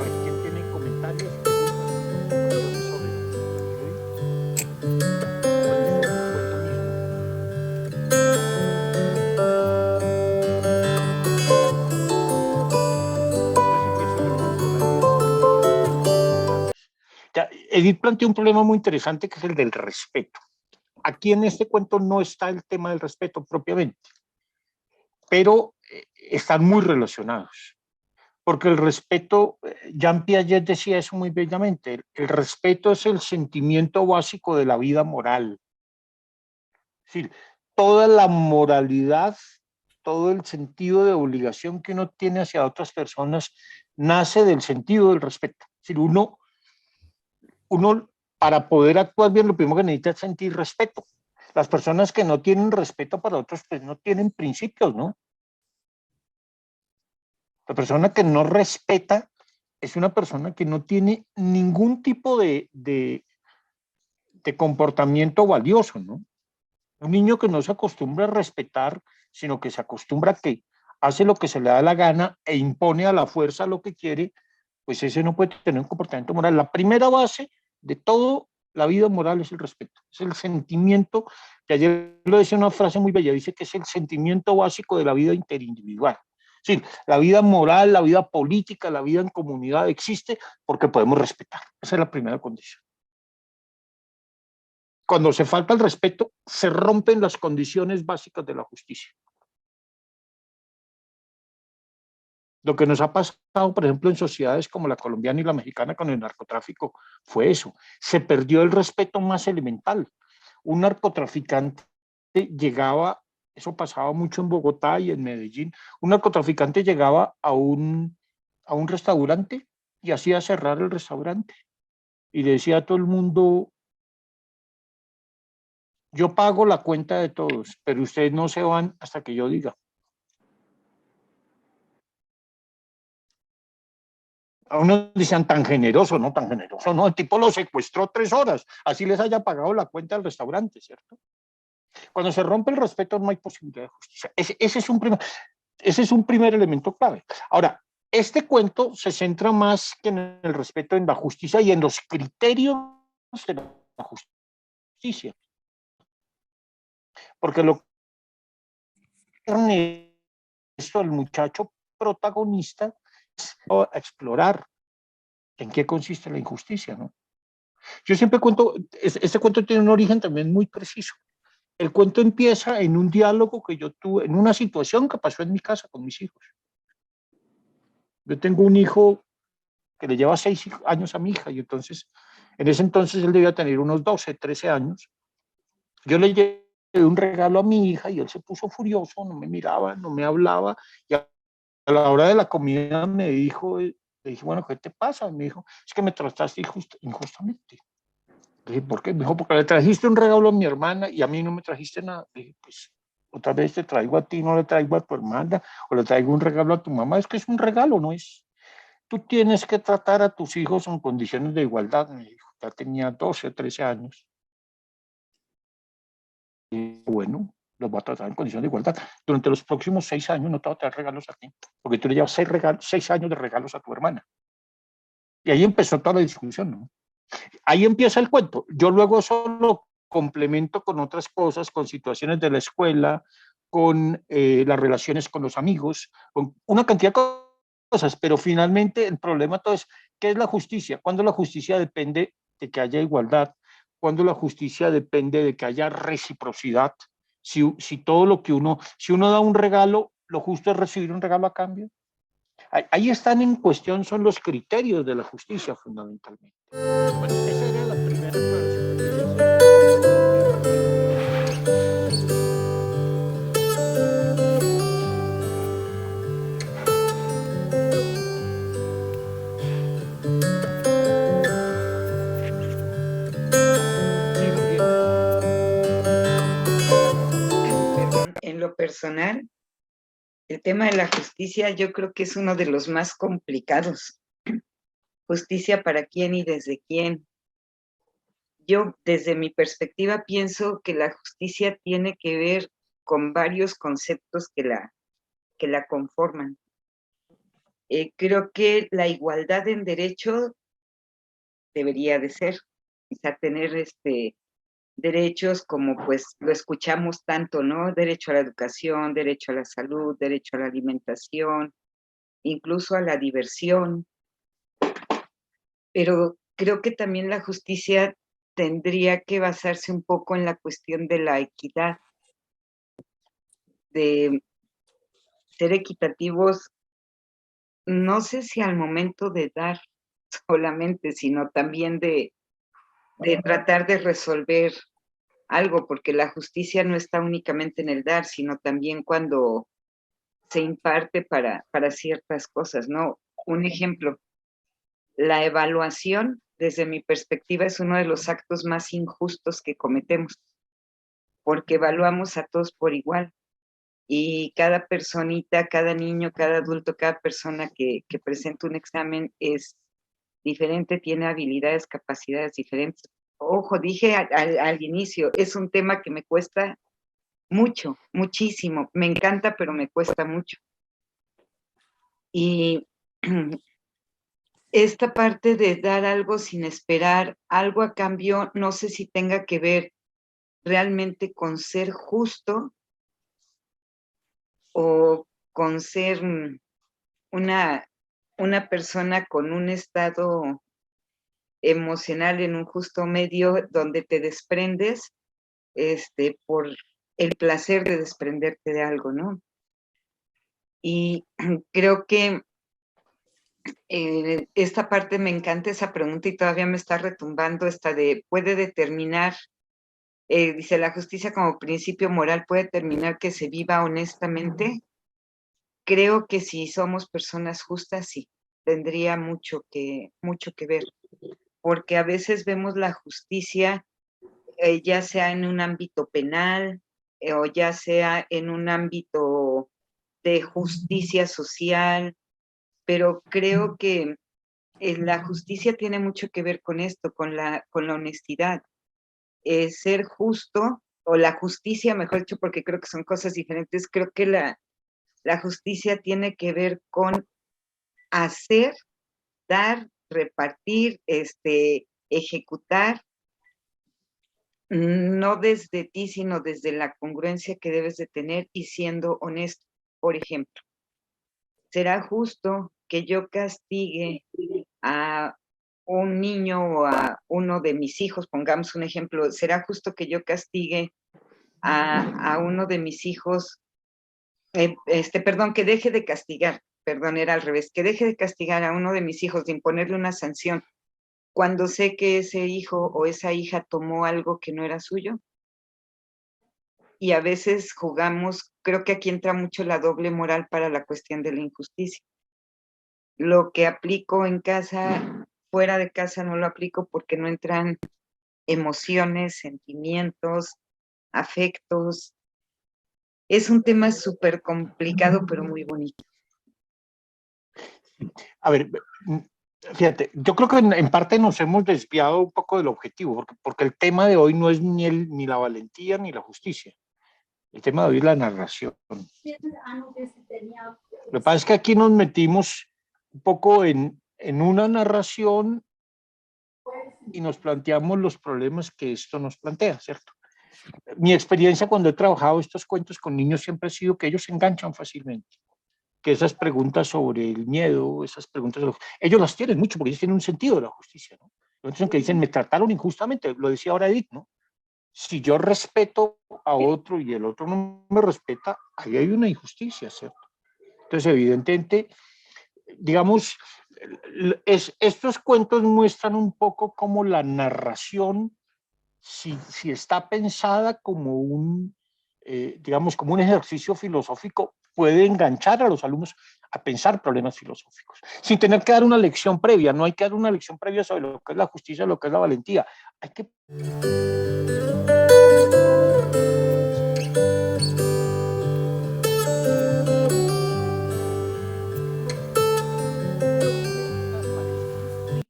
ver quién tiene comentarios, preguntas, observaciones sobre lo que yo digo? Bueno, sobre el cuento mismo. Entonces empiezo yo con la Edith. Ya, Edith planteó un problema muy interesante que es el del respeto. Aquí en este cuento no está el tema del respeto propiamente, pero están muy relacionados. Porque el respeto, Jean Piaget decía eso muy bellamente, el respeto es el sentimiento básico de la vida moral. Es decir, toda la moralidad, todo el sentido de obligación que uno tiene hacia otras personas nace del sentido del respeto. Es decir, uno para poder actuar bien, lo primero que necesita es sentir respeto. Las personas que no tienen respeto para otros, pues no tienen principios, ¿no? La persona que no respeta es una persona que no tiene ningún tipo de comportamiento valioso, ¿no? Un niño que no se acostumbra a respetar, sino que se acostumbra a que hace lo que se le da la gana e impone a la fuerza lo que quiere, pues ese no puede tener un comportamiento moral. La primera base de todo la vida moral es el respeto, es el sentimiento, que ayer lo decía una frase muy bella, dice que es el sentimiento básico de la vida interindividual. Sí, la vida moral, la vida política, la vida en comunidad existe porque podemos respetar. Esa es la primera condición. Cuando se falta el respeto, se rompen las condiciones básicas de la justicia. Lo que nos ha pasado, por ejemplo, en sociedades como la colombiana y la mexicana con el narcotráfico fue eso. Se perdió el respeto más elemental. Un narcotraficante llegaba, eso pasaba mucho en Bogotá y en Medellín, un narcotraficante llegaba a un restaurante y hacía cerrar el restaurante. Y decía a todo el mundo, yo pago la cuenta de todos, pero ustedes no se van hasta que yo diga. A unos decían tan generoso, no tan generoso, no, el tipo lo secuestró 3 horas, así les haya pagado la cuenta del restaurante, ¿cierto? Cuando se rompe el respeto no hay posibilidad de justicia. Ese es un primer elemento clave. Ahora, este cuento se centra más que en el respeto en la justicia y en los criterios de la justicia. Porque lo que Ernesto, el muchacho protagonista, es a explorar en qué consiste la injusticia, ¿no? Yo siempre cuento, este cuento tiene un origen también muy preciso. El cuento empieza en un diálogo que yo tuve, en una situación que pasó en mi casa con mis hijos. Yo tengo un hijo que le lleva 6 años a mi hija y entonces, en ese entonces él debía tener unos 12, 13 años. Yo le llevé un regalo a mi hija y él se puso furioso, no me miraba, no me hablaba y a la hora de la comida me dijo, le dije, bueno, ¿qué te pasa? Me dijo, es que me trataste injustamente. Le dije, ¿por qué? Me dijo, porque le trajiste un regalo a mi hermana y a mí no me trajiste nada. Le dije, pues otra vez te traigo a ti, no le traigo a tu hermana, o le traigo un regalo a tu mamá. Es que es un regalo, no es. Tú tienes que tratar a tus hijos en condiciones de igualdad, me dijo. Ya tenía 12 o 13 años. Y bueno, los voy a tratar en condiciones de igualdad. Durante los próximos 6 años no te voy a traer regalos a ti, porque tú le llevas 6 años de regalos a tu hermana. Y ahí empezó toda la discusión, ¿no? Ahí empieza el cuento. Yo luego eso lo complemento con otras cosas, con situaciones de la escuela, con las relaciones con los amigos, con una cantidad de cosas, pero finalmente el problema todo es, ¿qué es la justicia? ¿Cuándo la justicia depende de que haya igualdad? ¿Cuándo la justicia depende de que haya reciprocidad? Si todo lo que si uno da un regalo, lo justo es recibir un regalo a cambio. Ahí están en cuestión, son los criterios de la justicia fundamentalmente. Bueno, esa era la primera aclaración que quería hacer. Perdón, en lo personal, el tema de la justicia yo creo que es uno de los más complicados. Justicia para quién y desde quién. Yo, desde mi perspectiva, pienso que la justicia tiene que ver con varios conceptos que la conforman. Creo que la igualdad en derecho debería de ser, o sea, tener derechos como pues lo escuchamos tanto, ¿no? Derecho a la educación, derecho a la salud, derecho a la alimentación, incluso a la diversión. Pero creo que también la justicia tendría que basarse un poco en la cuestión de la equidad, de ser equitativos, no sé si al momento de dar solamente, sino también de tratar de resolver algo, porque la justicia no está únicamente en el dar, sino también cuando se imparte para ciertas cosas, ¿no? Un ejemplo, la evaluación, desde mi perspectiva, es uno de los actos más injustos que cometemos, porque evaluamos a todos por igual. Y cada personita, cada niño, cada adulto, cada persona que presenta un examen es diferente, tiene habilidades, capacidades diferentes. Ojo, dije al inicio, es un tema que me cuesta mucho, muchísimo. Me encanta, pero me cuesta mucho. Y esta parte de dar algo sin esperar, algo a cambio, no sé si tenga que ver realmente con ser justo o con ser una persona con un estado emocional en un justo medio donde te desprendes por el placer de desprenderte de algo, ¿no? Y creo que esta parte me encanta esa pregunta y todavía me está retumbando esta de, ¿puede determinar, dice la justicia como principio moral, puede determinar que se viva honestamente? Creo que si somos personas justas, sí, tendría mucho que ver, porque a veces vemos la justicia ya sea en un ámbito penal o ya sea en un ámbito de justicia social, pero creo que la justicia tiene mucho que ver con esto, con la honestidad. Ser justo, o la justicia, mejor dicho, porque creo que son cosas diferentes, creo que la justicia tiene que ver con hacer, dar, repartir, ejecutar, no desde ti, sino desde la congruencia que debes de tener y siendo honesto. Por ejemplo, ¿será justo que yo castigue a un niño o a uno de mis hijos? Pongamos un ejemplo, ¿será justo que yo castigue a uno de mis hijos, perdón, que deje de castigar, perdón, era al revés, que deje de castigar a uno de mis hijos, de imponerle una sanción, cuando sé que ese hijo o esa hija tomó algo que no era suyo? Y a veces jugamos, creo que aquí entra mucho la doble moral para la cuestión de la injusticia. Lo que aplico en casa, fuera de casa no lo aplico porque no entran emociones, sentimientos, afectos. Es un tema súper complicado, pero muy bonito. A ver, fíjate, yo creo que en parte nos hemos desviado un poco del objetivo, porque el tema de hoy no es ni la valentía ni la justicia. El tema de oír la narración. Lo que pasa es que aquí nos metimos un poco en una narración y nos planteamos los problemas que esto nos plantea, ¿cierto? Mi experiencia cuando he trabajado estos cuentos con niños siempre ha sido que ellos se enganchan fácilmente, que esas preguntas sobre el miedo, esas preguntas, ellos las tienen mucho porque ellos tienen un sentido de la justicia, ¿no? Entonces, que dicen, me trataron injustamente, lo decía ahora Edith, ¿no? Si yo respeto a otro y el otro no me respeta, ahí hay una injusticia, ¿cierto? Entonces, evidentemente, digamos, estos cuentos muestran un poco cómo la narración, si está pensada como digamos, como un ejercicio filosófico, puede enganchar a los alumnos a pensar problemas filosóficos, sin tener que dar una lección previa. No hay que dar una lección previa sobre lo que es la justicia, lo que es la valentía. Hay que...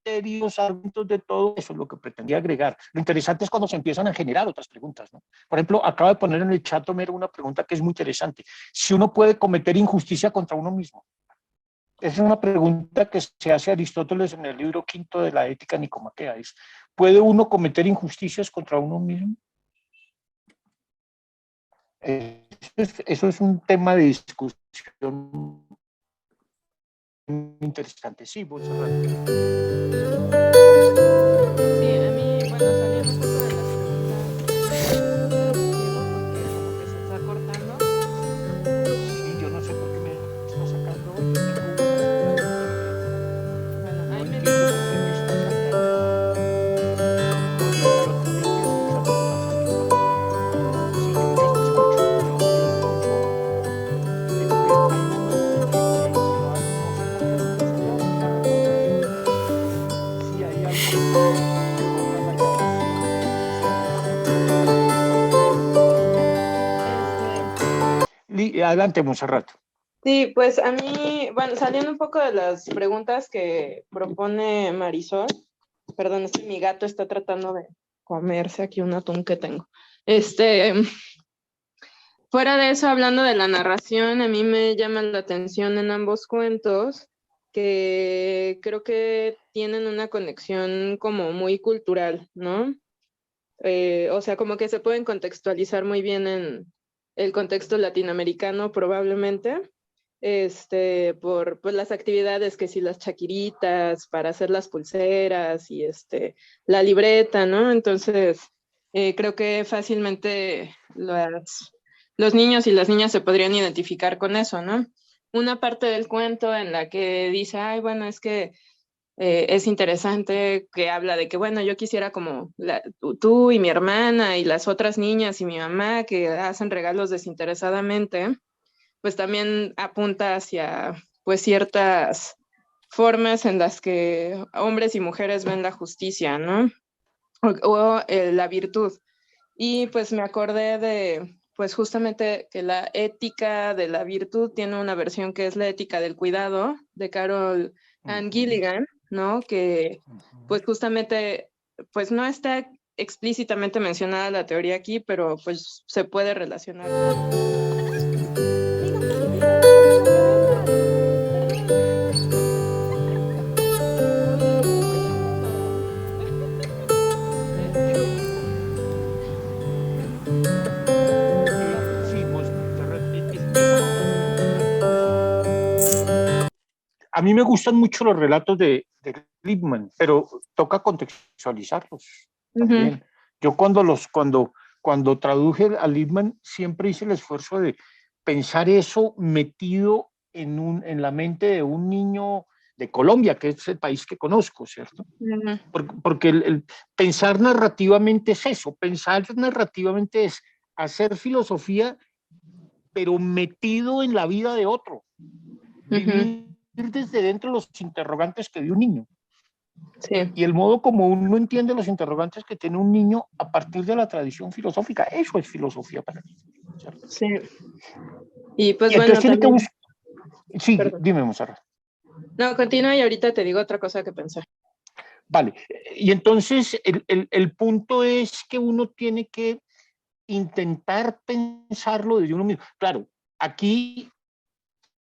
criterios, argumentos de todo eso es lo que pretendía agregar. Lo interesante es cuando se empiezan a generar otras preguntas, ¿no? Por ejemplo, acaba de poner en el chat Homero una pregunta que es muy interesante. Si uno puede cometer injusticia contra uno mismo. Esa es una pregunta que se hace Aristóteles en el libro quinto de la Ética Nicomaquea. ¿Puede uno cometer injusticias contra uno mismo? Eso es un tema de discusión interesante. Sí, vos Sí, a mí, bueno, saliendo un poco de las preguntas, Diego, porque como que se está cortando. Sí, yo no sé por qué me está sacando. Yo tengo una Bueno, no ahí me entiendo dices. por qué me está sacando. No, yo estoy escuchando lo que pasa es que sí, yo te escucho. Yo escucho, pero hay un momento en que se va, no sé por qué se va un carro. Sí, hay algo que corta la grabación de Adelante, Monserrat. Sí, pues a mí, bueno, saliendo un poco de las preguntas que propone Marisol, perdón, es que mi gato está tratando de comerse aquí un atún que tengo. Fuera de eso, hablando de la narración, a mí me llama la atención en ambos cuentos que creo que tienen una conexión como muy cultural, ¿no? O sea, como que se pueden contextualizar muy bien en el contexto latinoamericano probablemente, por pues, las actividades que si las chaquiritas para hacer las pulseras y la libreta, ¿no? Entonces, creo que fácilmente los niños y las niñas se podrían identificar con eso, ¿no? Una parte del cuento en la que dice, ay, bueno, es que es interesante que habla de que, bueno, yo quisiera como tú y mi hermana y las otras niñas y mi mamá que hacen regalos desinteresadamente, pues también apunta hacia pues ciertas formas en las que hombres y mujeres ven la justicia, ¿no? O la virtud. Y pues me acordé de, pues justamente que la ética de la virtud tiene una versión que es la ética del cuidado de Carol Ann Gilligan, ¿no? Que pues justamente, pues no está explícitamente mencionada la teoría aquí, pero pues se puede relacionar. Sí, esa nota es muy importante. A mí me gustan mucho los relatos de Lippmann, pero toca contextualizarlos también. Yo cuando traduje a Lippmann siempre hice el esfuerzo de pensar eso metido en la mente de un niño de Colombia, que es el país que conozco, ¿cierto? Porque pensar narrativamente es eso, pensar narrativamente es hacer filosofía, pero metido en la vida de otro, vivir desde dentro los interrogantes que vive un niño. Sí. Y el modo como uno entiende los interrogantes que tiene un niño a partir de la tradición filosófica, eso es filosofía para mí, ¿cierto? Sí. Y pues y bueno, tiene también... Sí, Perdón. dime, Monserrat. No, continúa y ahorita te digo otra cosa que pensar. Vale, y entonces el punto es que uno tiene que intentar pensarlo desde uno mismo. Claro, aquí,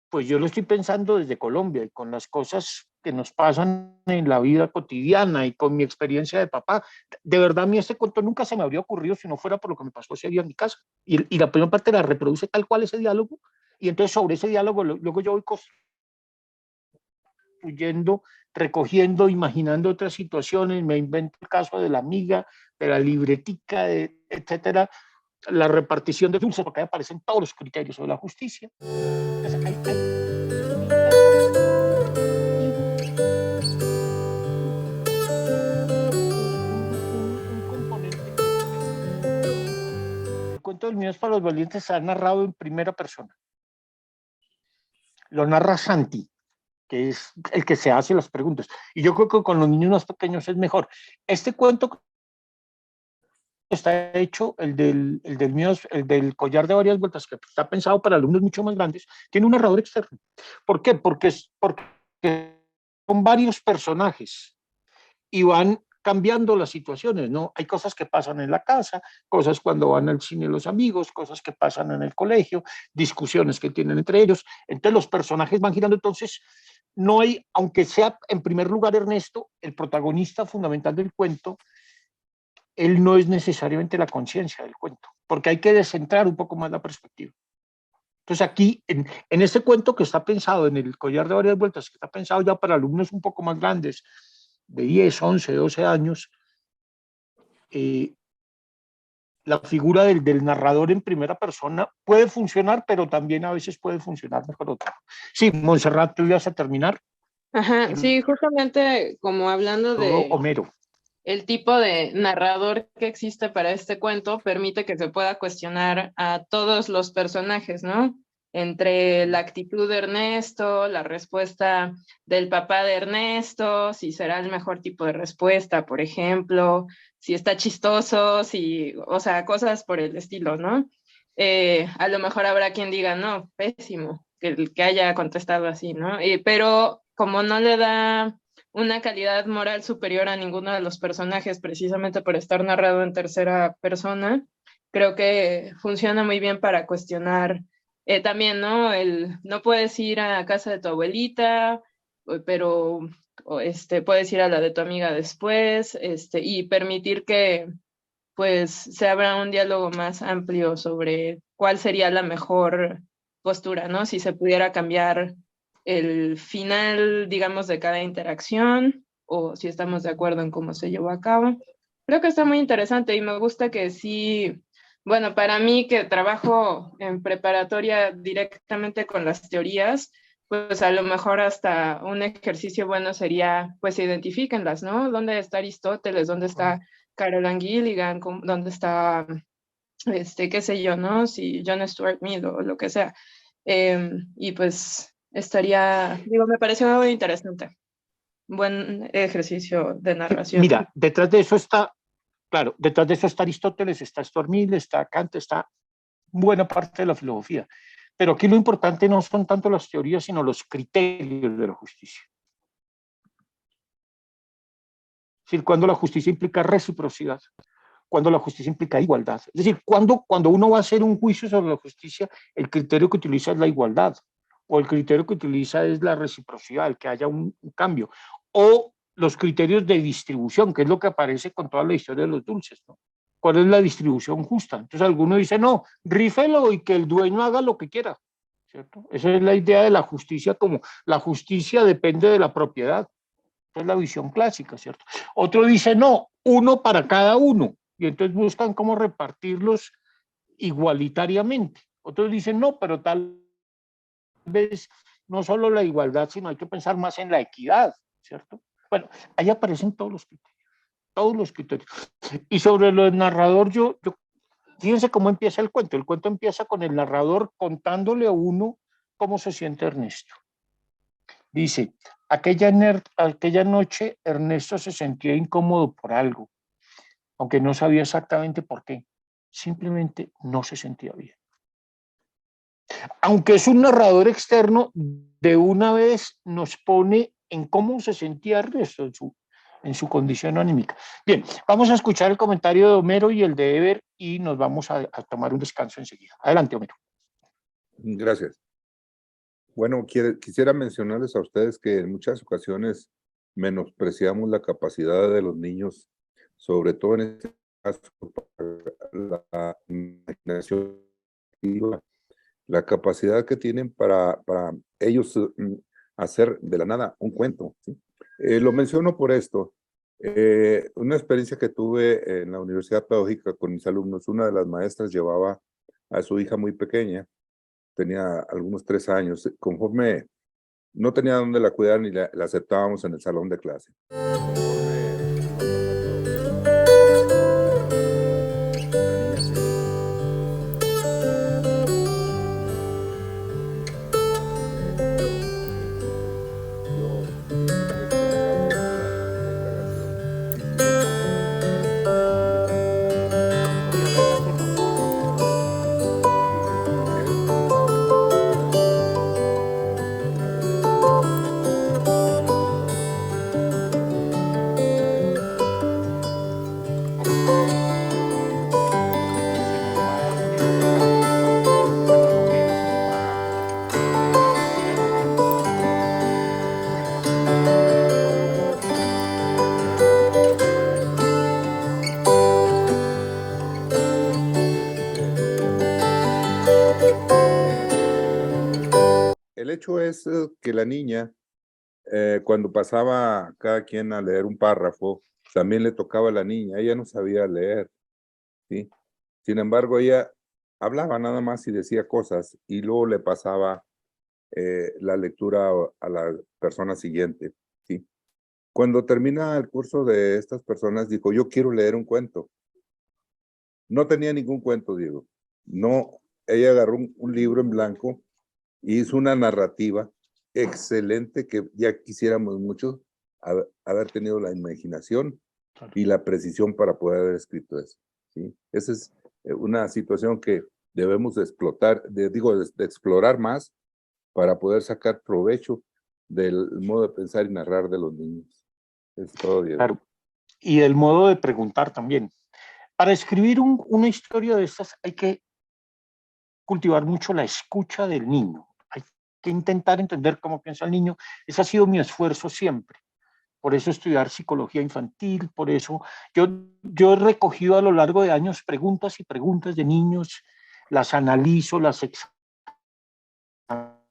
pues yo lo estoy pensando desde Colombia y con las cosas que nos pasan en la vida cotidiana y con mi experiencia de papá. De verdad, a mí este cuento nunca se me habría ocurrido si no fuera por lo que me pasó ese día en mi casa. Y la primera parte la reproduce tal cual ese diálogo, y entonces sobre ese diálogo luego yo voy construyendo, recogiendo, imaginando otras situaciones, me invento el caso de la amiga, de la libretica, etcétera, la repartición de dulces, porque ahí aparecen todos los criterios sobre la justicia. Entonces, un componente. El cuento del Niños para los Valientes se ha narrado en primera persona. Lo narra Santi, que es el que se hace las preguntas. Y yo creo que con los niños más pequeños es mejor. Este cuento está hecho, el del collar de varias vueltas, que está pensado para alumnos mucho más grandes, tiene un narrador externo. ¿Por qué? Porque son varios personajes y van cambiando las situaciones, ¿no? Hay cosas que pasan en la casa, cosas cuando van al cine los amigos, cosas que pasan en el colegio, discusiones que tienen entre ellos. Entonces los personajes van girando. Entonces no hay, aunque sea en primer lugar Ernesto, el protagonista fundamental del cuento, él no es necesariamente la conciencia del cuento, porque hay que descentrar un poco más la perspectiva. Entonces aquí, en este cuento que está pensado en el collar de varias vueltas, que está pensado ya para alumnos un poco más grandes, de 10, 11, 12 años, la figura del narrador en primera persona puede funcionar, pero también a veces puede funcionar mejor otra. Sí, Montserrat, tú ibas a terminar. Ajá, sí, justamente como hablando Todo de Homero. el tipo de narrador que existe para este cuento, permite que se pueda cuestionar a todos los personajes, ¿no? Entre la actitud de Ernesto, la respuesta del papá de Ernesto, si será el mejor tipo de respuesta, por ejemplo, si está chistoso, si, o sea, cosas por el estilo, ¿no? A lo mejor habrá quien diga, no, pésimo, que haya contestado así, ¿no? Pero como no le da una calidad moral superior a ninguno de los personajes, precisamente por estar narrado en tercera persona, creo que funciona muy bien para cuestionar también, ¿no? No puedes ir a casa de tu abuelita, pero puedes ir a la de tu amiga después, y permitir que pues se abra un diálogo más amplio sobre cuál sería la mejor postura, ¿no? Si se pudiera cambiar el final, digamos, de cada interacción, o si estamos de acuerdo en cómo se llevó a cabo. Creo que está muy interesante y me gusta que sí, bueno, para mí que trabajo en preparatoria directamente con las teorías, pues a lo mejor hasta un ejercicio bueno sería, pues identifíquenlas, ¿no? ¿Dónde está Aristóteles? ¿Dónde está Caroline Gilligan? ¿Dónde está, qué sé yo, ¿no? Si John Stuart Mill o lo que sea. Y pues digo, me pareció muy interesante. Buen ejercicio de narración. Mira, detrás de eso está, claro, detrás de eso está Aristóteles, está Stuart Mill, está Kant, está buena parte de la filosofía. Pero aquí lo importante no son tanto las teorías, sino los criterios de la justicia. Es decir, cuando la justicia implica reciprocidad, cuando la justicia implica igualdad. Es decir, cuando uno va a hacer un juicio sobre la justicia, el criterio que utiliza es la igualdad, o el criterio que utiliza es la reciprocidad, el que haya un cambio, o los criterios de distribución, que es lo que aparece con toda la historia de los dulces, ¿no? ¿Cuál es la distribución justa? Entonces alguno dice, no, rífelo y que el dueño haga lo que quiera, ¿cierto? Esa es la idea de la justicia, como la justicia depende de la propiedad. Esa es la visión clásica, ¿cierto? Otro dice, no, uno para cada uno, y entonces buscan cómo repartirlos igualitariamente. Otros dicen, no, pero tal vez no solo la igualdad, sino hay que pensar más en la equidad, ¿cierto? Bueno, ahí aparecen todos los criterios, todos los criterios. Y sobre lo del narrador, fíjense cómo empieza el cuento. El cuento empieza con el narrador contándole a uno cómo se siente Ernesto. Dice, aquella noche Ernesto se sentía incómodo por algo, aunque no sabía exactamente por qué. Simplemente no se sentía bien. Aunque es un narrador externo, de una vez nos pone en cómo se sentía Ernesto, en su condición anímica. Bien, vamos a escuchar el comentario de Homero y el de Ever y nos vamos a tomar un descanso enseguida. Adelante, Homero. Gracias. Bueno, quisiera mencionarles a ustedes que en muchas ocasiones menospreciamos la capacidad de los niños, sobre todo en este caso, la imaginación, la capacidad que tienen para ellos hacer de la nada un cuento, ¿sí? Lo menciono por esto. Una experiencia que tuve en la Universidad Pedagógica con mis alumnos, una de las maestras llevaba a su hija muy pequeña, tenía algunos 3 años, conforme no tenía dónde la cuidar ni la aceptábamos en el salón de clase. El hecho es que la niña, cuando pasaba cada quien a leer un párrafo, también le tocaba a la niña, ella no sabía leer, ¿sí? Sin embargo, ella hablaba nada más y decía cosas, y luego le pasaba la lectura a la persona siguiente, ¿sí? Cuando termina el curso de estas personas, dijo, yo quiero leer un cuento. No tenía ningún cuento, Diego. No, ella agarró un libro en blanco y hizo una narrativa excelente que ya quisiéramos mucho haber tenido la imaginación y la precisión para poder haber escrito eso, ¿sí? Esa es una situación que debemos de explotar, de explorar más para poder sacar provecho del modo de pensar y narrar de los niños. Es todo, Diego. Claro. Y el modo de preguntar también. Para escribir una historia de estas hay que cultivar mucho la escucha del niño. Hay que intentar entender cómo piensa el niño. Ese ha sido mi esfuerzo siempre. Por eso estudiar psicología infantil, por eso yo he recogido a lo largo de años preguntas y preguntas de niños, las analizo, las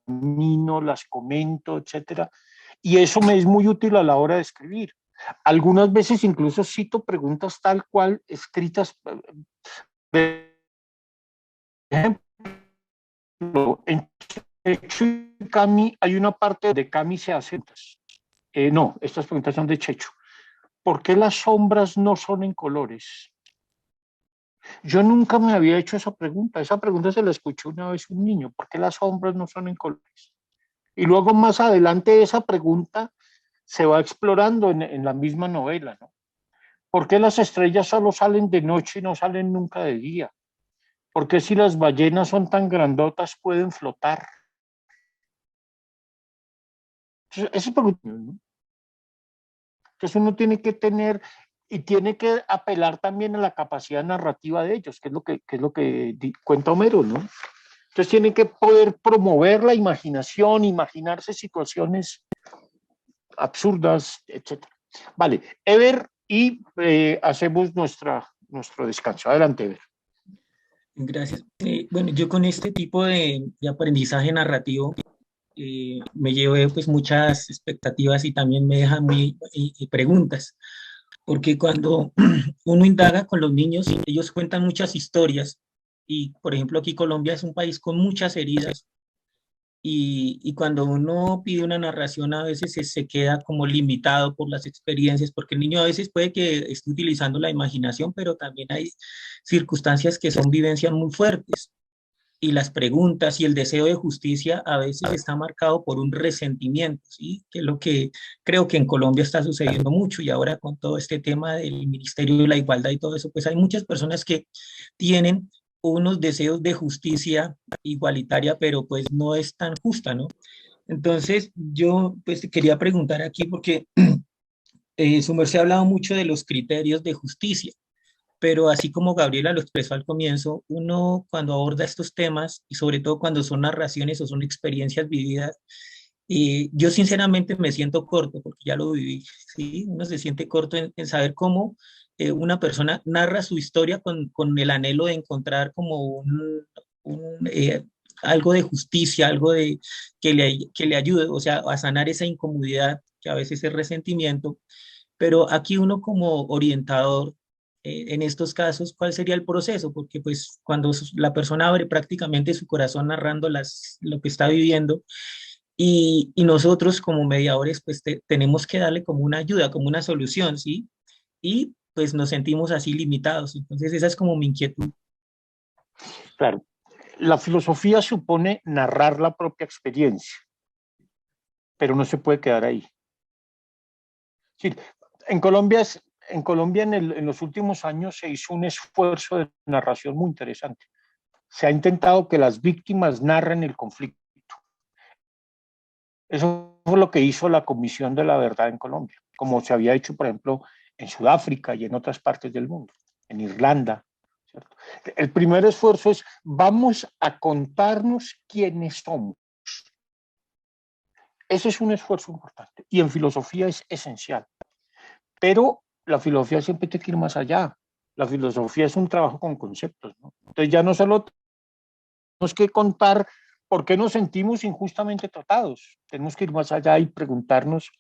examino, las comento, etcétera. Y eso me es muy útil a la hora de escribir. Algunas veces incluso cito preguntas tal cual escritas. Por ejemplo, en Checho y Cami hay una parte donde Cami se hace. No, estas preguntas son de Checho. ¿Por qué las sombras no son en colores? Yo nunca me había hecho esa pregunta. Esa pregunta se la escuché una vez a un niño. ¿Por qué las sombras no son en colores? Y luego más adelante esa pregunta se va explorando en la misma novela, ¿no? ¿Por qué las estrellas solo salen de noche y no salen nunca de día? ¿Por qué si las ballenas son tan grandotas pueden flotar? Entonces, eso es pregunta, ¿no? Entonces uno tiene que tener y tiene que apelar también a la capacidad narrativa de ellos, que es lo que cuenta Homero, ¿no? Entonces tienen que poder promover la imaginación, imaginarse situaciones absurdas, etc. Vale, Ever, y hacemos nuestro descanso. Adelante, Ever. Gracias. Bueno, yo con este tipo de aprendizaje narrativo me llevé pues muchas expectativas y también me dejan preguntas, porque cuando uno indaga con los niños, ellos cuentan muchas historias y, por ejemplo, aquí Colombia es un país con muchas heridas y cuando uno pide una narración a veces se queda como limitado por las experiencias, porque el niño a veces puede que esté utilizando la imaginación, pero también hay circunstancias que son vivencias muy fuertes. Y las preguntas y el deseo de justicia a veces está marcado por un resentimiento, ¿sí? Que es lo que creo que en Colombia está sucediendo mucho, y ahora con todo este tema del Ministerio de la Igualdad y todo eso, pues hay muchas personas que tienen unos deseos de justicia igualitaria, pero pues no es tan justa, ¿no? Entonces yo pues quería preguntar aquí porque Su merced ha hablado mucho de los criterios de justicia, pero así como Gabriela lo expresó al comienzo, uno cuando aborda estos temas, y sobre todo cuando son narraciones o son experiencias vividas, yo sinceramente me siento corto, porque ya lo viví, ¿sí? Uno se siente corto en saber cómo una persona narra su historia con el anhelo de encontrar como algo de justicia, algo de, que le ayude, o sea, a sanar esa incomodidad que a veces es resentimiento. Pero aquí uno como orientador, en estos casos, ¿cuál sería el proceso? Porque pues cuando la persona abre prácticamente su corazón narrando lo que está viviendo, y nosotros como mediadores pues tenemos que darle como una ayuda, como una solución, ¿sí? Y pues nos sentimos así limitados. Entonces esa es como mi inquietud. Claro, la filosofía supone narrar la propia experiencia, pero no se puede quedar ahí. Sí, en Colombia, en los últimos años se hizo un esfuerzo de narración muy interesante. Se ha intentado que las víctimas narren el conflicto. Eso fue lo que hizo la Comisión de la Verdad en Colombia, como se había hecho, por ejemplo, en Sudáfrica y en otras partes del mundo, en Irlanda, ¿cierto? El primer esfuerzo es, vamos a contarnos quiénes somos. Ese es un esfuerzo importante y en filosofía es esencial. Pero la filosofía siempre tiene que ir más allá. La filosofía es un trabajo con conceptos, ¿no? Entonces ya no solo tenemos que contar por qué nos sentimos injustamente tratados, tenemos que ir más allá y preguntarnos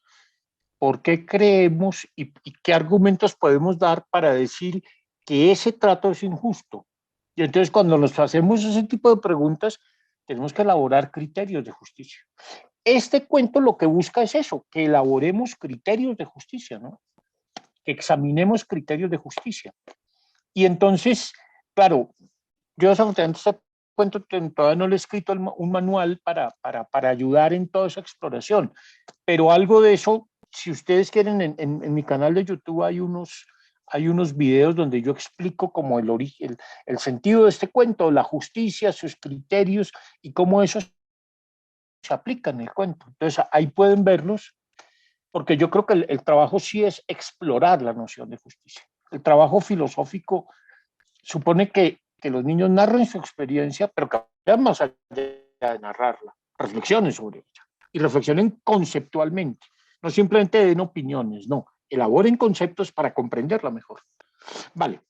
por qué creemos y qué argumentos podemos dar para decir que ese trato es injusto. Y entonces cuando nos hacemos ese tipo de preguntas, tenemos que elaborar criterios de justicia. Este cuento lo que busca es eso, que elaboremos criterios de justicia, ¿no? Que examinemos criterios de justicia. Y entonces, claro, yo desafortunadamente este cuento todavía no le he escrito un manual para ayudar en toda esa exploración, pero algo de eso, si ustedes quieren, en mi canal de YouTube hay unos videos donde yo explico como el origen, el sentido de este cuento, la justicia, sus criterios y cómo eso se aplica en el cuento. Entonces ahí pueden verlos, porque yo creo que el trabajo sí es explorar la noción de justicia. El trabajo filosófico supone que los niños narren su experiencia, pero que vayan más allá de narrarla, reflexionen sobre ella y reflexionen conceptualmente, no simplemente den opiniones, no, elaboren conceptos para comprenderla mejor. Vale.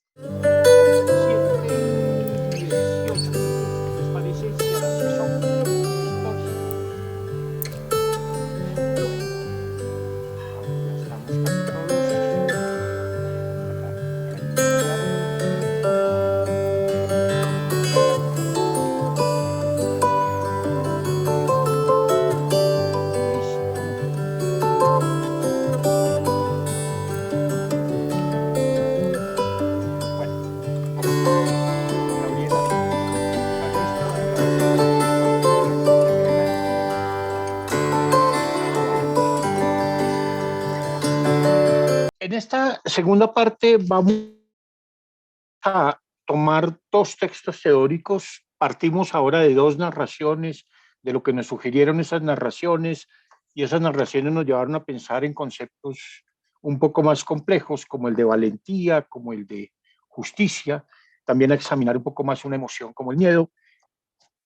En esta segunda parte vamos a tomar dos textos teóricos. Partimos ahora de dos narraciones, de lo que nos sugirieron esas narraciones, y esas narraciones nos llevaron a pensar en conceptos un poco más complejos, como el de valentía, como el de justicia, también a examinar un poco más una emoción como el miedo.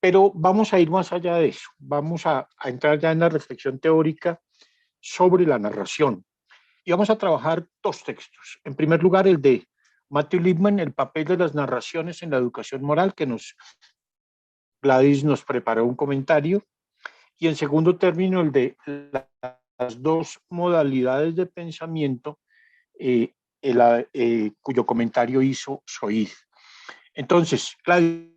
Pero vamos a ir más allá de eso, vamos a entrar ya en la reflexión teórica sobre la narración. Y vamos a trabajar dos textos. En primer lugar, el de Matthew Lipman, el papel de las narraciones en la educación moral, que Gladys nos preparó un comentario. Y en segundo término, el de las dos modalidades de pensamiento, cuyo comentario hizo Zoid. Entonces, Gladys.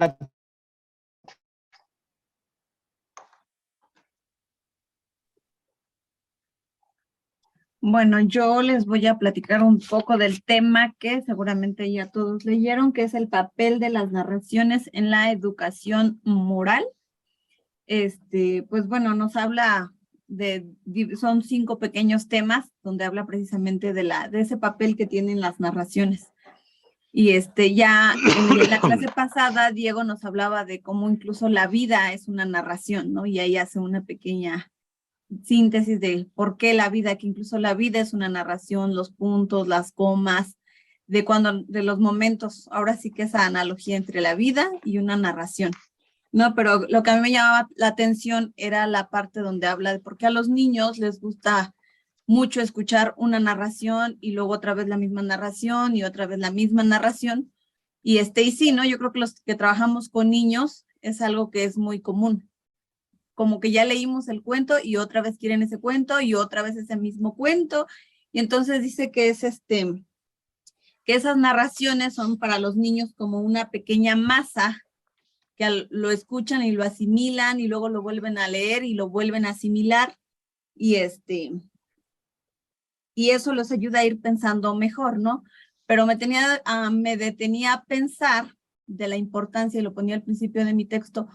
Bueno, yo les voy a platicar un poco del tema que seguramente ya todos leyeron, que es el papel de las narraciones en la educación moral. Pues bueno, nos habla son 5 pequeños temas donde habla precisamente de ese papel que tienen las narraciones. Y ya en la clase pasada, Diego nos hablaba de cómo incluso la vida es una narración, ¿no? Y ahí hace una pequeña síntesis de por qué la vida, que incluso la vida es una narración, los puntos, las comas, de los momentos, ahora sí que esa analogía entre la vida y una narración. No, pero lo que a mí me llamaba la atención era la parte donde habla de por qué a los niños les gusta mucho escuchar una narración y luego otra vez la misma narración y otra vez la misma narración. Y sí, ¿no? Yo creo que los que trabajamos con niños es algo que es muy común. Como que ya leímos el cuento y otra vez quieren ese cuento y otra vez ese mismo cuento. Y entonces dice que es que esas narraciones son para los niños como una pequeña masa que lo escuchan y lo asimilan y luego lo vuelven a leer y lo vuelven a asimilar y eso los ayuda a ir pensando mejor, ¿no? Pero me detenía a pensar de la importancia, y lo ponía al principio de mi texto,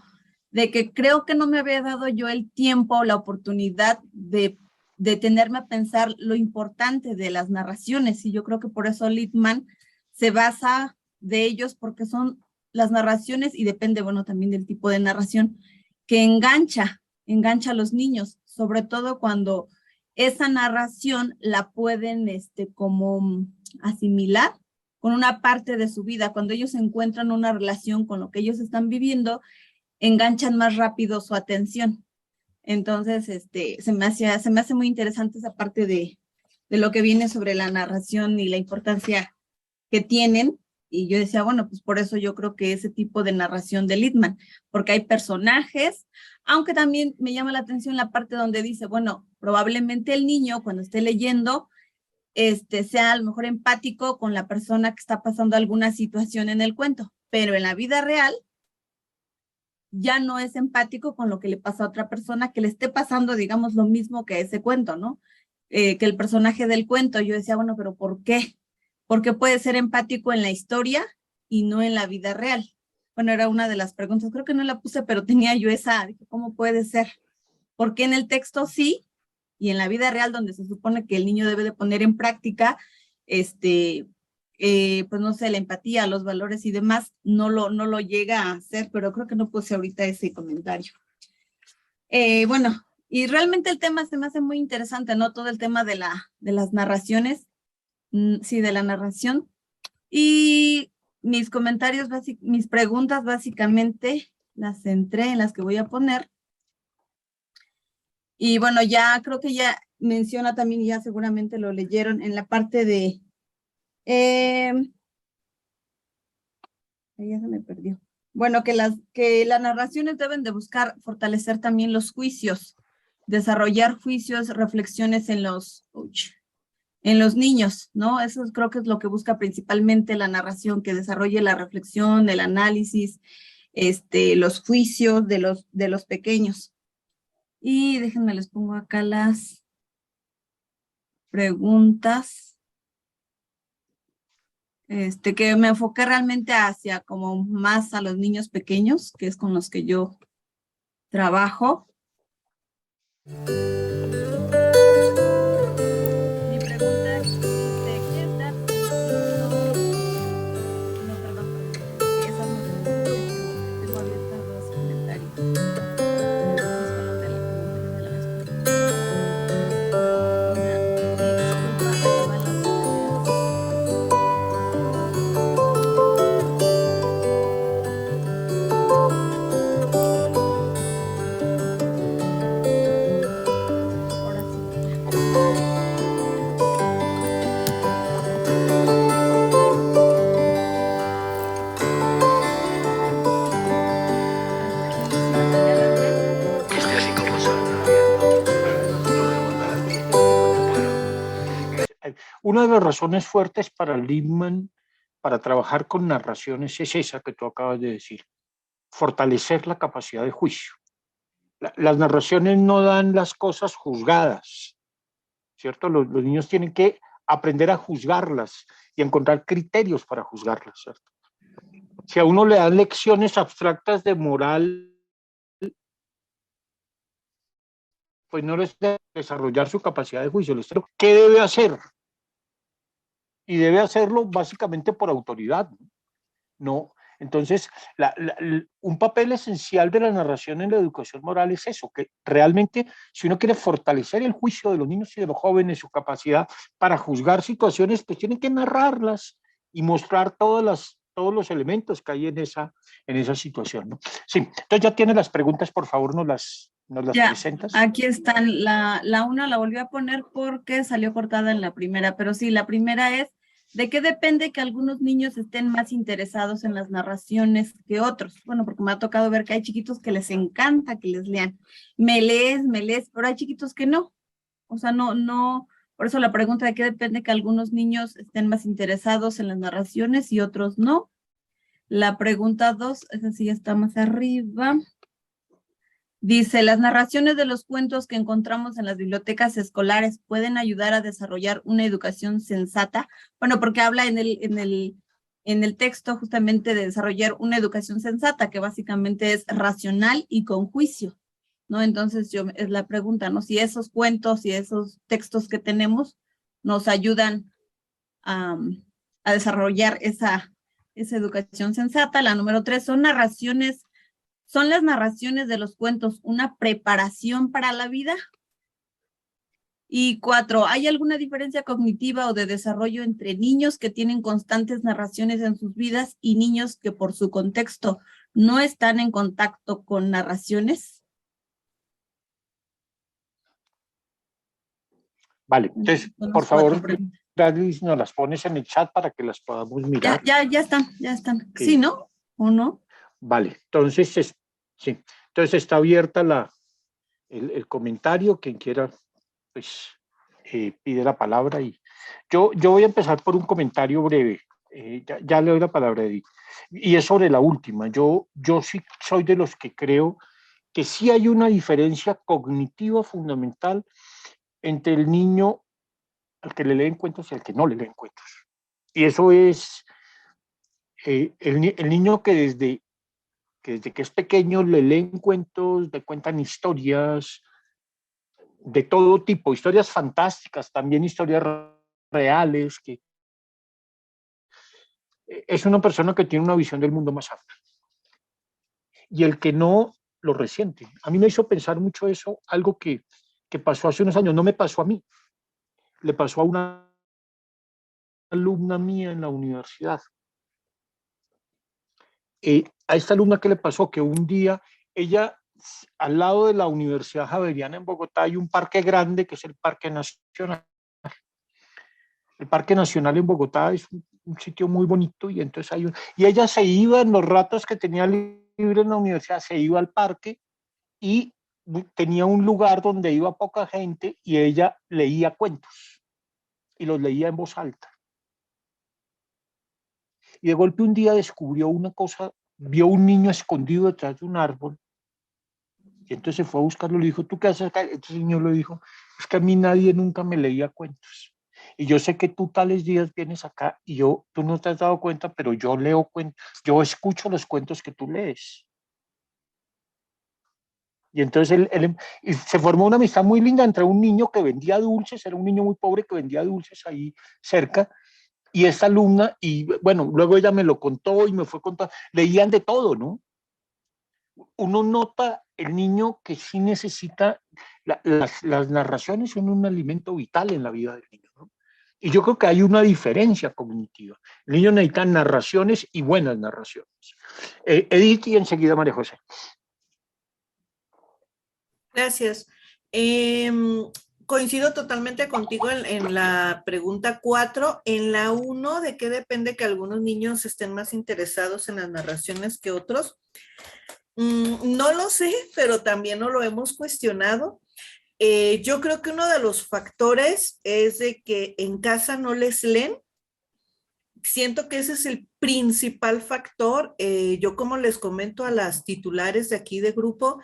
de que creo que no me había dado yo el tiempo o la oportunidad de detenerme a pensar lo importante de las narraciones, y yo creo que por eso Littman se basa de ellos, porque son las narraciones, y depende, bueno, también del tipo de narración, que engancha a los niños, sobre todo cuando esa narración la pueden como asimilar con una parte de su vida. Cuando ellos encuentran una relación con lo que ellos están viviendo, enganchan más rápido su atención. Entonces, se me hace muy interesante esa parte de lo que viene sobre la narración y la importancia que tienen. Y yo decía, bueno, pues por eso yo creo que ese tipo de narración de Littman, porque hay personajes, aunque también me llama la atención la parte donde dice, bueno, probablemente el niño cuando esté leyendo, sea a lo mejor empático con la persona que está pasando alguna situación en el cuento, pero en la vida real ya no es empático con lo que le pasa a otra persona que le esté pasando, digamos, lo mismo que ese cuento, ¿no? Que el personaje del cuento. Yo decía, bueno, pero ¿por qué? Porque puede ser empático en la historia y no en la vida real. Bueno, era una de las preguntas, creo que no la puse, pero tenía yo esa, dije, ¿cómo puede ser? Porque en el texto sí, y en la vida real, donde se supone que el niño debe de poner en práctica, pues no sé, la empatía, los valores y demás, no lo llega a hacer, pero creo que no puse ahorita ese comentario. Bueno, y realmente el tema se me hace muy interesante, ¿no? Todo el tema de las narraciones, sí, de la narración. Y mis comentarios, mis preguntas básicamente las centré en las que voy a poner. Y bueno, ya creo que ya menciona también, ya seguramente lo leyeron en la parte de... ya se me perdió. Bueno, que las narraciones deben de buscar fortalecer también los juicios, desarrollar juicios, reflexiones en los niños, ¿no? Eso creo que es lo que busca principalmente la narración, que desarrolle la reflexión, el análisis, los juicios de los pequeños. Y déjenme, les pongo acá las preguntas. Que me enfoqué realmente hacia como más a los niños pequeños, que es con los que yo trabajo. Mi pregunta es, ¿qué edad? No, perdón, esas no tengo abiertas los comentarios. Entonces, con los de la comentario de la respuesta. Disculpa, ahí van los Una de las razones fuertes para Littman, para trabajar con narraciones, es esa que tú acabas de decir, fortalecer la capacidad de juicio. Las narraciones no dan las cosas juzgadas, ¿cierto? Los niños tienen que aprender a juzgarlas y encontrar criterios para juzgarlas, ¿cierto? Si a uno le dan lecciones abstractas de moral, pues no les debe desarrollar su capacidad de juicio. ¿Qué debe hacer? Y debe hacerlo básicamente por autoridad, ¿no? Entonces, un papel esencial de la narración en la educación moral es eso, que realmente si uno quiere fortalecer el juicio de los niños y de los jóvenes, su capacidad para juzgar situaciones, pues tienen que narrarlas y mostrar todos los elementos que hay en esa situación, ¿no? Sí, entonces ya tiene las preguntas, por favor, nos las Ya, presentas. aquí están. La una la volví a poner porque salió cortada en la primera, pero sí, la primera es, ¿de qué depende que algunos niños estén más interesados en las narraciones que otros? Bueno, porque me ha tocado ver que hay chiquitos que les encanta que les lean. Me lees, pero hay chiquitos que no. O sea, no, por eso la pregunta de qué depende que algunos niños estén más interesados en las narraciones y otros no. La pregunta 2, esa sí está más arriba. Dice, ¿las narraciones de los cuentos que encontramos en las bibliotecas escolares pueden ayudar a desarrollar una educación sensata? Bueno, porque habla en el texto justamente de desarrollar una educación sensata, que básicamente es racional y con juicio, ¿no? Entonces, es la pregunta, ¿no? Si esos cuentos y esos textos que tenemos nos ayudan a desarrollar esa educación sensata. La número 3 ¿son las narraciones de los cuentos una preparación para la vida? Y 4, ¿hay alguna diferencia cognitiva o de desarrollo entre niños que tienen constantes narraciones en sus vidas y niños que por su contexto no están en contacto con narraciones? Vale, entonces, por favor, Gladys, nos las pones en el chat para que las podamos mirar. Ya están. Sí, ¿no? ¿O no? Vale, entonces, sí, entonces está abierta el comentario, quien quiera, pues, pide la palabra y yo voy a empezar por un comentario breve, ya le doy la palabra a Edith, y es sobre la última. Yo sí soy de los que creo que sí hay una diferencia cognitiva fundamental entre el niño al que le leen cuentos y al que no le leen cuentos. Y eso es el niño que desde que es pequeño le leen cuentos, le cuentan historias de todo tipo, historias fantásticas, también historias reales, que es una persona que tiene una visión del mundo más amplia. Y el que no lo resiente. A mí me hizo pensar mucho eso, algo que pasó hace unos años, no me pasó a mí, le pasó a una alumna mía en la universidad. A esta alumna, ¿qué le pasó? Que un día ella, al lado de la Universidad Javeriana en Bogotá, hay un parque grande que es el Parque Nacional. El Parque Nacional en Bogotá es un sitio muy bonito y entonces y ella se iba en los ratos que tenía libre en la universidad, se iba al parque y tenía un lugar donde iba poca gente y ella leía cuentos y los leía en voz alta. Y de golpe un día descubrió una cosa, vio un niño escondido detrás de un árbol y entonces se fue a buscarlo, le dijo, ¿tú qué haces acá? Entonces el niño le dijo, es que a mí nadie nunca me leía cuentos. Y yo sé que tú tales días vienes acá y tú no te has dado cuenta, pero yo leo cuentos, yo escucho los cuentos que tú lees. Y entonces y se formó una amistad muy linda entre un niño que vendía dulces, era un niño muy pobre que vendía dulces ahí cerca, y esta alumna, y bueno, luego ella me lo contó y me fue contando, leían de todo, ¿no? Uno nota el niño que sí necesita, las narraciones son un alimento vital en la vida del niño, ¿no? Y yo creo que hay una diferencia cognitiva. El niño necesita narraciones y buenas narraciones. Edith y enseguida María José. Gracias. Coincido totalmente contigo en la pregunta 4. En la 1, ¿de qué depende que algunos niños estén más interesados en las narraciones que otros? No lo sé, pero también no lo hemos cuestionado. Yo creo que uno de los factores es de que en casa no les leen. Siento que ese es el principal factor. Yo, como les comento a las titulares de aquí de grupo,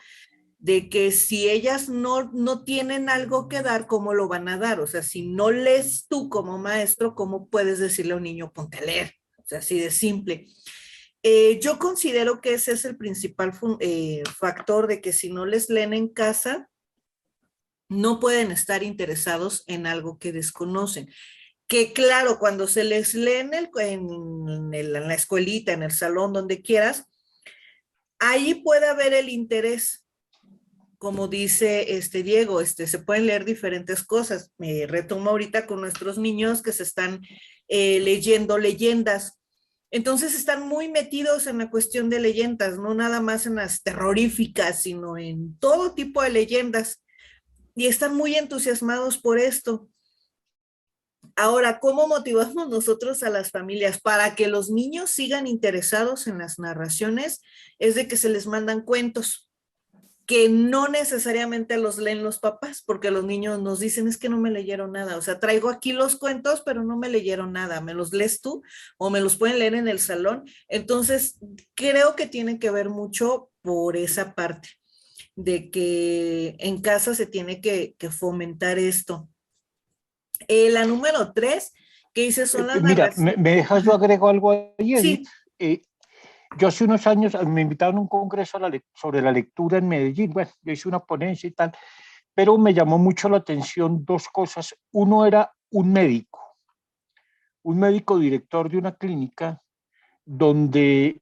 de que si ellas no tienen algo que dar, ¿cómo lo van a dar? O sea, si no lees tú como maestro, ¿cómo puedes decirle a un niño, ponte a leer? O sea, así de simple. Yo considero que ese es el principal factor de que si no les leen en casa, no pueden estar interesados en algo que desconocen. que claro, cuando se les lee en la escuelita, en el salón, donde quieras, ahí puede haber el interés. Como dice Diego, se pueden leer diferentes cosas. Me retomo ahorita con nuestros niños que se están leyendo leyendas. Entonces están muy metidos en la cuestión de leyendas, no nada más en las terroríficas, sino en todo tipo de leyendas. Y están muy entusiasmados por esto. Ahora, ¿cómo motivamos nosotros a las familias para que los niños sigan interesados en las narraciones? Es de que se les mandan cuentos, que no necesariamente los leen los papás, porque los niños nos dicen, es que no me leyeron nada, o sea, traigo aquí los cuentos, pero no me leyeron nada, ¿me los lees tú? O me los pueden leer en el salón. Entonces, creo que tiene que ver mucho por esa parte, de que en casa se tiene que fomentar esto. La número 3, que dice son las Mira, narraciones. me dejas, yo agrego algo ahí, Edith. Sí. Yo hace unos años me invitaron a un congreso sobre la lectura en Medellín. Bueno, yo hice una ponencia y tal, pero me llamó mucho la atención dos cosas. Uno era un médico director de una clínica donde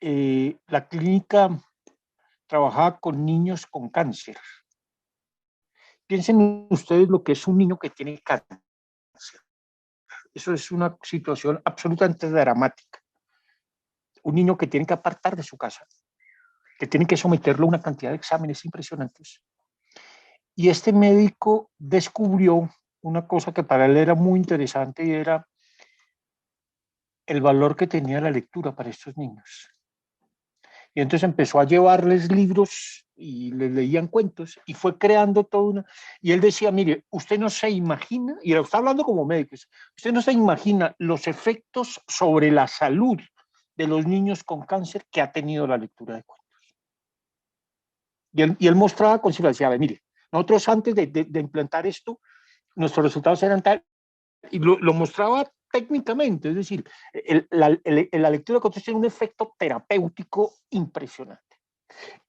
la clínica trabajaba con niños con cáncer. Piensen ustedes lo que es un niño que tiene cáncer. Eso es una situación absolutamente dramática. Un niño que tiene que apartar de su casa, que tiene que someterlo a una cantidad de exámenes impresionantes. Y este médico descubrió una cosa que para él era muy interesante y era el valor que tenía la lectura para estos niños. Y entonces empezó a llevarles libros y les leían cuentos y fue creando todo una... Y él decía, mire, usted no se imagina, y lo está hablando como médico, usted no se imagina los efectos sobre la salud de los niños con cáncer que ha tenido la lectura de cuentos. Y él mostraba con decía, mire, nosotros antes de implantar esto, nuestros resultados eran tal, y lo mostraba técnicamente, es decir, la lectura de cuentos tiene un efecto terapéutico impresionante.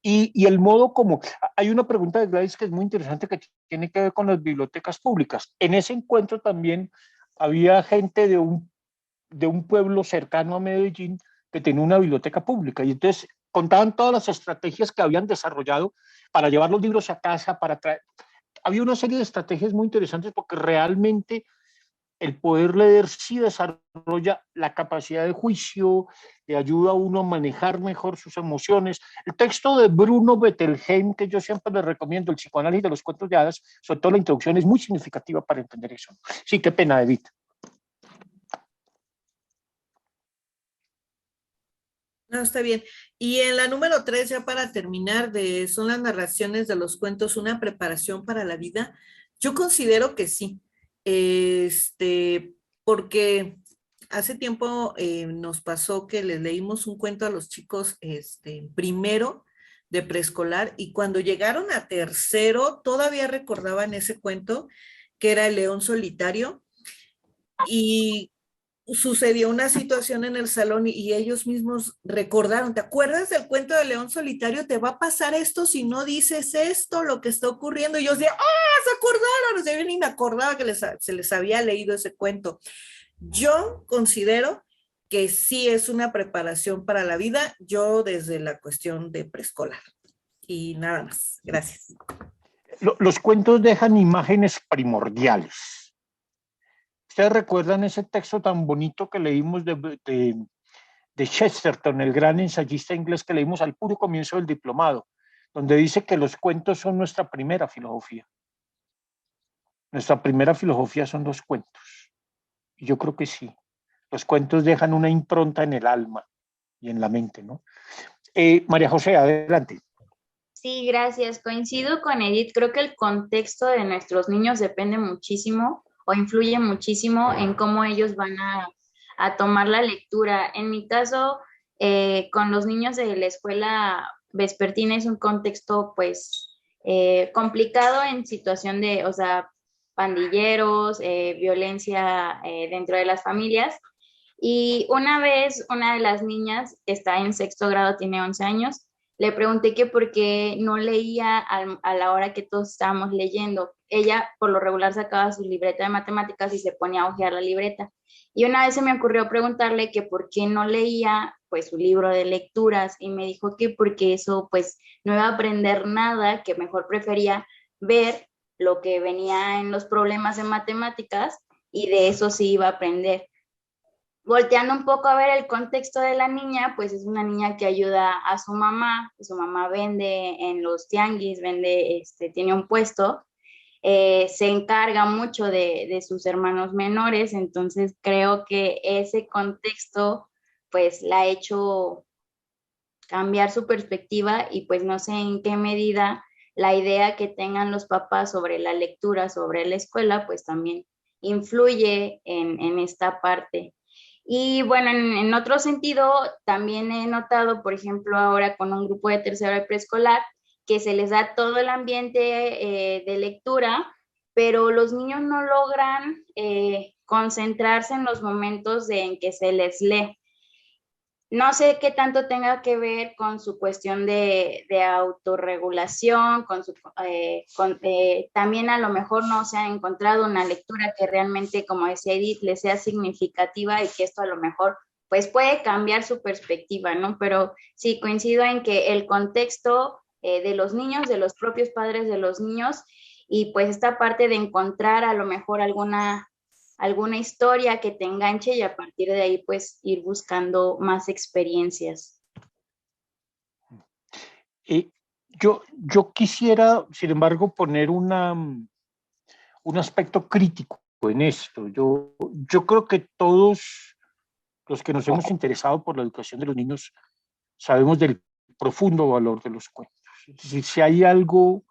Y el modo como, hay una pregunta de Gladys que es muy interesante que tiene que ver con las bibliotecas públicas. En ese encuentro también había gente de un pueblo cercano a Medellín que tenía una biblioteca pública y entonces contaban todas las estrategias que habían desarrollado para llevar los libros a casa, para traer... Había una serie de estrategias muy interesantes porque realmente el poder leer sí desarrolla la capacidad de juicio, le ayuda a uno a manejar mejor sus emociones. El texto de Bruno Bettelheim, que yo siempre les recomiendo, el psicoanálisis de los cuentos de hadas, sobre todo la introducción, es muy significativa para entender eso. Sí, qué pena, Edith. No, está bien. Y en la número 3, ya para terminar, son las narraciones de los cuentos, una preparación para la vida. Yo considero que sí. Porque hace tiempo nos pasó que les leímos un cuento a los chicos primero de preescolar y cuando llegaron a tercero todavía recordaban ese cuento que era El León Solitario y sucedió una situación en el salón y ellos mismos recordaron, ¿te acuerdas del cuento del León Solitario? Te va a pasar esto si no dices esto, lo que está ocurriendo. Y yo decía, se acordaron, o sea, yo ni me acordaba que se les había leído ese cuento. Yo considero que sí es una preparación para la vida, yo desde la cuestión de preescolar. Y nada más, gracias. Los cuentos dejan imágenes primordiales. ¿Ustedes recuerdan ese texto tan bonito que leímos de Chesterton, el gran ensayista inglés que leímos al puro comienzo del diplomado, donde dice que los cuentos son nuestra primera filosofía? Nuestra primera filosofía son los cuentos. Y yo creo que sí. Los cuentos dejan una impronta en el alma y en la mente, ¿no? María José, adelante. Sí, gracias. Coincido con Edith. Creo que el contexto de nuestros niños depende muchísimo o influye muchísimo en cómo ellos van a tomar la lectura. En mi caso, con los niños de la escuela vespertina es un contexto pues complicado en situación de, o sea, pandilleros, violencia dentro de las familias. Y una vez, una de las niñas que está en 6º grado, tiene 11 años, le pregunté que por qué no leía a la hora que todos estábamos leyendo. Ella por lo regular sacaba su libreta de matemáticas y se ponía a hojear la libreta. Y una vez se me ocurrió preguntarle que por qué no leía pues su libro de lecturas y me dijo que porque eso pues no iba a aprender nada, que mejor prefería ver lo que venía en los problemas de matemáticas y de eso sí iba a aprender. Volteando un poco a ver el contexto de la niña, pues es una niña que ayuda a su mamá vende en los tianguis, tiene un puesto, se encarga mucho de sus hermanos menores, entonces creo que ese contexto pues la ha hecho cambiar su perspectiva y pues no sé en qué medida la idea que tengan los papás sobre la lectura, sobre la escuela, pues también influye en esta parte. Y bueno, en otro sentido, también he notado, por ejemplo, ahora con un grupo de tercero de preescolar, que se les da todo el ambiente de lectura, pero los niños no logran concentrarse en los momentos en que se les lee. No sé qué tanto tenga que ver con su cuestión de autorregulación, también a lo mejor no se ha encontrado una lectura que realmente, como decía Edith, le sea significativa y que esto a lo mejor pues puede cambiar su perspectiva, ¿no? Pero sí coincido en que el contexto de los niños, de los propios padres de los niños y pues esta parte de encontrar a lo mejor alguna historia que te enganche y a partir de ahí pues ir buscando más experiencias. Yo quisiera, sin embargo, poner un aspecto crítico en esto. Yo creo que todos los que nos hemos interesado por la educación de los niños sabemos del profundo valor de los cuentos. Es decir, si hay algo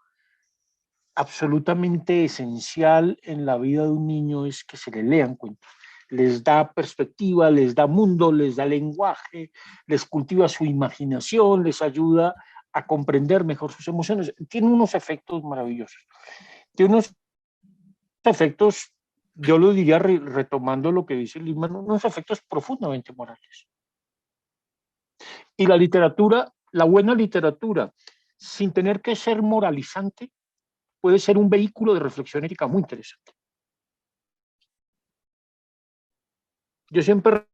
absolutamente esencial en la vida de un niño es que se le lean cuentos. Les da perspectiva, les da mundo, les da lenguaje, les cultiva su imaginación, les ayuda a comprender mejor sus emociones. Tiene unos efectos maravillosos. Tiene unos efectos, yo lo diría retomando lo que dice Lippmann, unos efectos profundamente morales. Y la literatura, la buena literatura, sin tener que ser moralizante, puede ser un vehículo de reflexión ética muy interesante. Yo siempre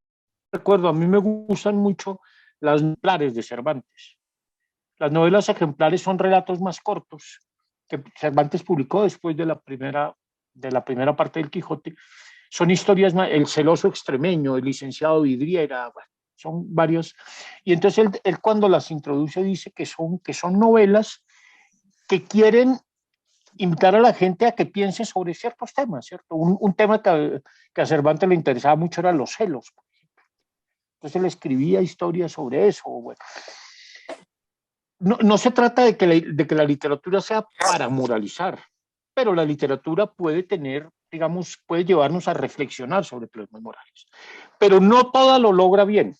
recuerdo, a mí me gustan mucho las ejemplares de Cervantes. Las novelas ejemplares son relatos más cortos que Cervantes publicó después de la primera parte del Quijote. Son historias, el celoso extremeño, el licenciado Vidriera, bueno, son varios. Y entonces él cuando las introduce dice que son novelas que quieren invitar a la gente a que piense sobre ciertos temas, ¿cierto? Un tema que a Cervantes le interesaba mucho era los celos, por ejemplo. Entonces él escribía historias sobre eso. Bueno. No se trata de que la literatura sea para moralizar, pero la literatura puede tener, digamos, puede llevarnos a reflexionar sobre problemas morales. Pero no toda lo logra bien.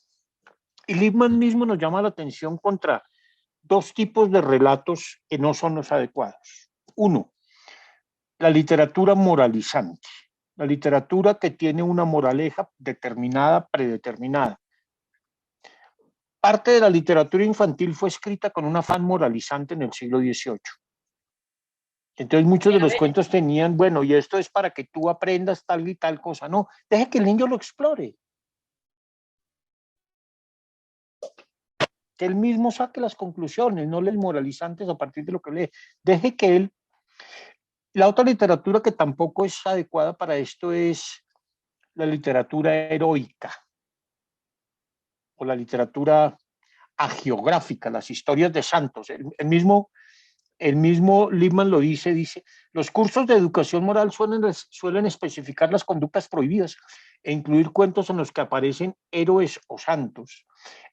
Y Lippmann mismo nos llama la atención contra dos tipos de relatos que no son los adecuados. Uno, la literatura moralizante, la literatura que tiene una moraleja determinada, predeterminada. Parte de la literatura infantil fue escrita con un afán moralizante en el siglo XVIII. Entonces muchos de los cuentos tenían, bueno, y esto es para que tú aprendas tal y tal cosa. No, deje que el niño lo explore. Que él mismo saque las conclusiones, no les moralizantes a partir de lo que lee. Deje que él... La otra literatura que tampoco es adecuada para esto es la literatura heroica o la literatura hagiográfica, las historias de santos. El mismo Lippmann lo dice, los cursos de educación moral suelen especificar las conductas prohibidas e incluir cuentos en los que aparecen héroes o santos.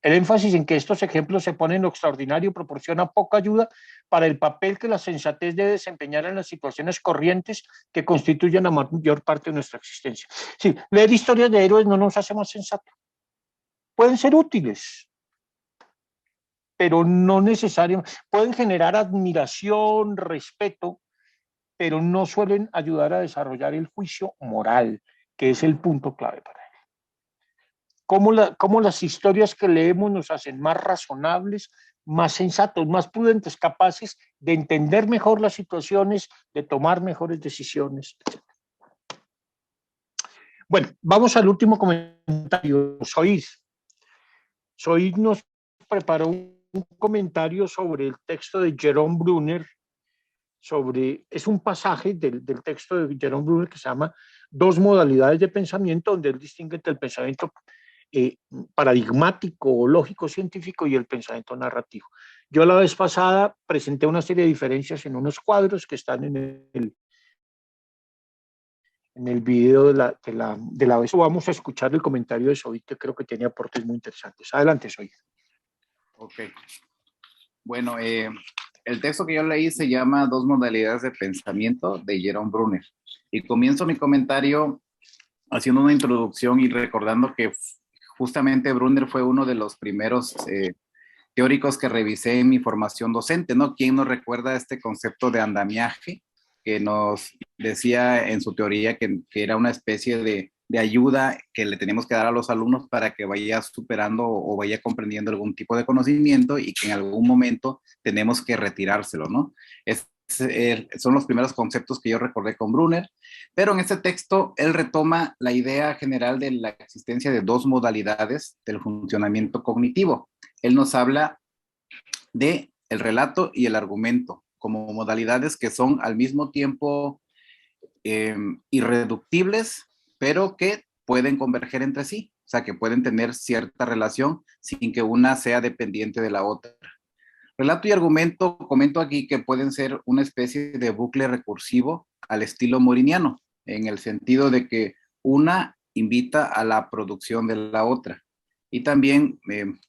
El énfasis en que estos ejemplos se ponen en lo extraordinario proporciona poca ayuda para el papel que la sensatez debe desempeñar en las situaciones corrientes que constituyen la mayor parte de nuestra existencia. Sí, leer historias de héroes no nos hace más sensatos. Pueden ser útiles, pero no necesariamente, pueden generar admiración, respeto, pero no suelen ayudar a desarrollar el juicio moral, que es el punto clave para él. Cómo las historias que leemos nos hacen más razonables, más sensatos, más prudentes, capaces de entender mejor las situaciones, de tomar mejores decisiones, etc. Bueno, vamos al último comentario. Soid nos preparó un comentario sobre el texto de Jerome Brunner, es un pasaje del texto de Jerome Brunner que se llama Dos modalidades de pensamiento, donde él distingue entre el pensamiento paradigmático o lógico científico y el pensamiento narrativo. Yo la vez pasada presenté una serie de diferencias en unos cuadros que están en el video de la vez. Vamos a escuchar el comentario de Soid, que creo que tiene aportes muy interesantes. Adelante, Soid. Ok. Bueno, el texto que yo leí se llama Dos modalidades de pensamiento de Jerome Brunner. Y comienzo mi comentario haciendo una introducción y recordando que justamente Brunner fue uno de los primeros teóricos que revisé en mi formación docente, ¿no? ¿Quién nos recuerda este concepto de andamiaje? Que nos decía en su teoría que era una especie de ayuda que le tenemos que dar a los alumnos para que vaya superando o vaya comprendiendo algún tipo de conocimiento y que en algún momento tenemos que retirárselo, ¿no? Son los primeros conceptos que yo recordé con Brunner, pero en este texto él retoma la idea general de la existencia de dos modalidades del funcionamiento cognitivo. Él nos habla de el relato y el argumento como modalidades que son al mismo tiempo irreductibles, pero que pueden converger entre sí, o sea, que pueden tener cierta relación sin que una sea dependiente de la otra. Relato y argumento, comento aquí que pueden ser una especie de bucle recursivo al estilo moriniano, en el sentido de que una invita a la producción de la otra. Y también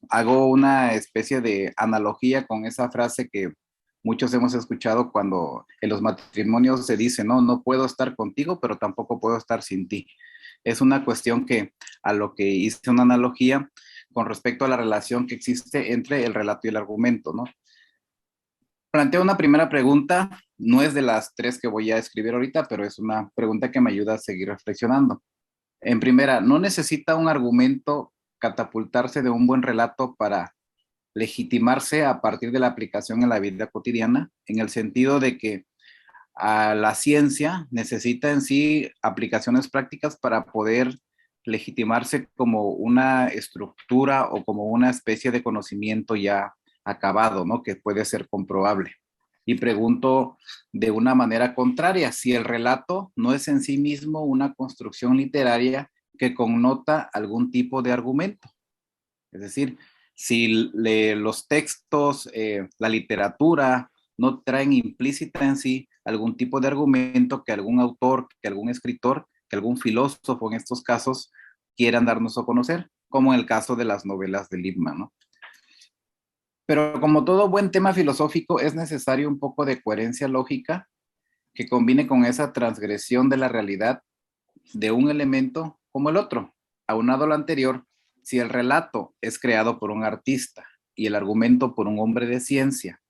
hago una especie de analogía con esa frase que muchos hemos escuchado cuando en los matrimonios se dice, no puedo estar contigo, pero tampoco puedo estar sin ti. Es una cuestión que a lo que hice una analogía con respecto a la relación que existe entre el relato y el argumento, ¿no? Planteo una primera pregunta, no es de las tres que voy a escribir ahorita, pero es una pregunta que me ayuda a seguir reflexionando. En primera, ¿no necesita un argumento catapultarse de un buen relato para legitimarse a partir de la aplicación en la vida cotidiana? En el sentido de que a la ciencia necesita en sí aplicaciones prácticas para poder legitimarse como una estructura o como una especie de conocimiento ya acabado, ¿no? Que puede ser comprobable. Y pregunto de una manera contraria, si el relato no es en sí mismo una construcción literaria que connota algún tipo de argumento. Es decir, si los textos, la literatura, no traen implícita en sí algún tipo de argumento que algún autor, que algún escritor, que algún filósofo en estos casos quieran darnos a conocer, como en el caso de las novelas de Lippmann, ¿no? Pero como todo buen tema filosófico, es necesario un poco de coherencia lógica que combine con esa transgresión de la realidad de un elemento como el otro. Aunado a lo anterior, si el relato es creado por un artista y el argumento por un hombre de ciencia,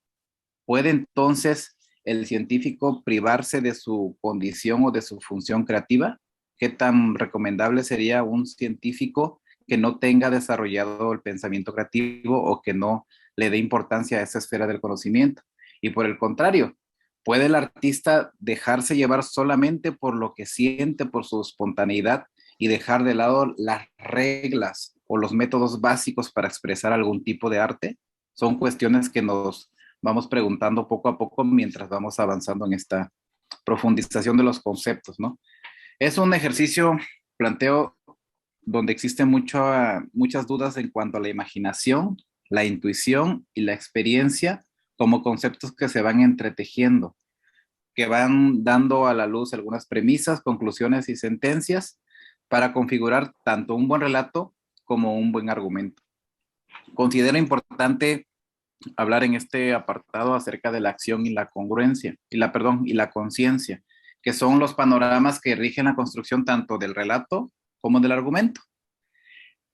¿puede entonces el científico privarse de su condición o de su función creativa? ¿Qué tan recomendable sería un científico que no tenga desarrollado el pensamiento creativo o que no le dé importancia a esa esfera del conocimiento? Y por el contrario, ¿puede el artista dejarse llevar solamente por lo que siente, por su espontaneidad y dejar de lado las reglas o los métodos básicos para expresar algún tipo de arte? Son cuestiones que nos vamos preguntando poco a poco mientras vamos avanzando en esta profundización de los conceptos, ¿no? Es un ejercicio, planteo, donde existen muchas dudas en cuanto a la imaginación, la intuición y la experiencia como conceptos que se van entretejiendo, que van dando a la luz algunas premisas, conclusiones y sentencias para configurar tanto un buen relato como un buen argumento. Considero importante hablar en este apartado acerca de la acción y la congruencia, y la conciencia, que son los panoramas que rigen la construcción tanto del relato como del argumento.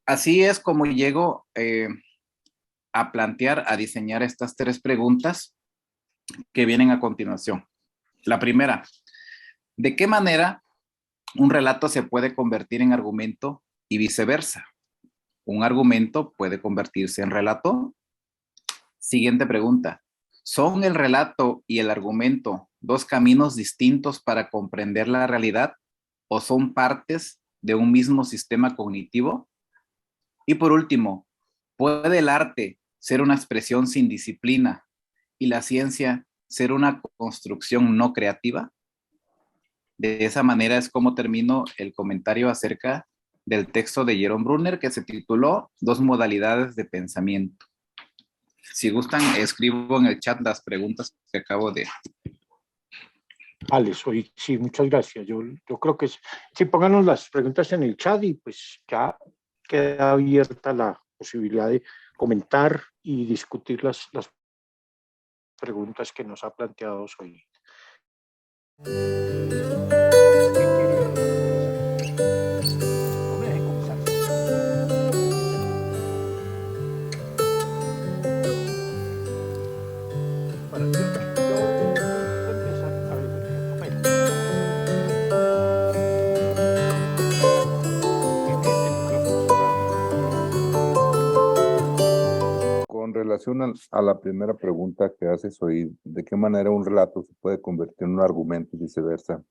Así es como llego a plantear, a diseñar estas tres preguntas que vienen a continuación. La primera, ¿de qué manera un relato se puede convertir en argumento y viceversa? ¿Un argumento puede convertirse en relato? Siguiente pregunta. ¿Son el relato y el argumento dos caminos distintos para comprender la realidad o son partes de un mismo sistema cognitivo? Y por último, ¿puede el arte ser una expresión sin disciplina y la ciencia ser una construcción no creativa? De esa manera es como termino el comentario acerca del texto de Jerome Brunner que se tituló Dos modalidades de pensamiento. Si gustan, escribo en el chat las preguntas que acabo de... Vale, sí, muchas gracias. Yo creo que sí, pónganos las preguntas en el chat y pues ya queda abierta la posibilidad de comentar y discutir las preguntas que nos ha planteado hoy. Con relación a la primera pregunta que haces hoy, ¿de qué manera un relato se puede convertir en un argumento y viceversa?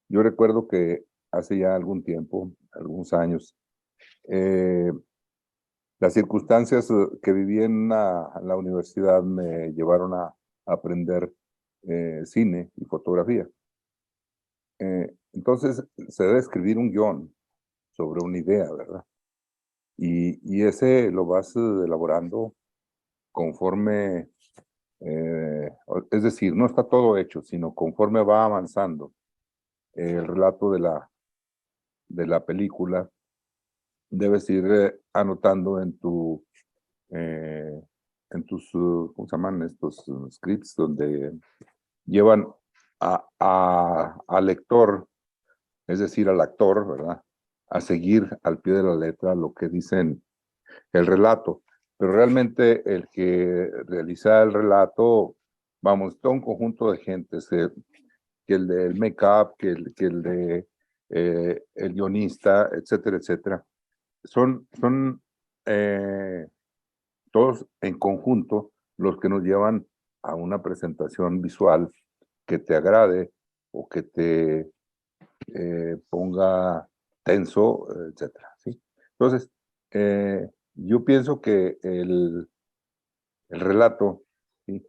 Yo recuerdo que hace ya algún tiempo, algunos años, las circunstancias que viví en la universidad me llevaron a aprender cine y fotografía. Entonces, se debe escribir un guión sobre una idea, ¿verdad? Y ese lo vas elaborando conforme, es decir, no está todo hecho, sino conforme va avanzando el relato de la película, debes ir anotando en tus, ¿cómo se llaman? Estos scripts donde llevan al lector, es decir, al actor, ¿verdad? A seguir al pie de la letra lo que dicen el relato. Pero realmente el que realiza el relato, vamos, todo un conjunto de gentes, que el del make-up, que el de el guionista, etcétera, etcétera. Son todos en conjunto los que nos llevan a una presentación visual que te agrade o que te ponga tenso, etcétera, ¿sí? Entonces, yo pienso que el relato, ¿sí?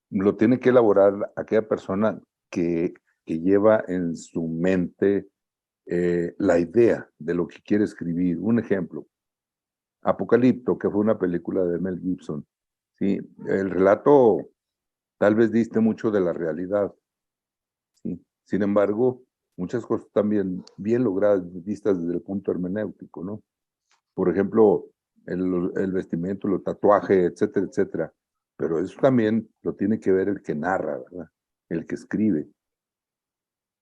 Lo tiene que elaborar aquella persona que lleva en su mente la idea de lo que quiere escribir. Un ejemplo, Apocalipto, que fue una película de Mel Gibson. ¿Sí? El relato tal vez diste mucho de la realidad. ¿Sí? Sin embargo, muchas cosas también bien logradas, vistas desde el punto hermenéutico, ¿no? Por ejemplo, el vestimento, los tatuajes, etcétera, etcétera. Pero eso también lo tiene que ver el que narra, ¿verdad? El que escribe.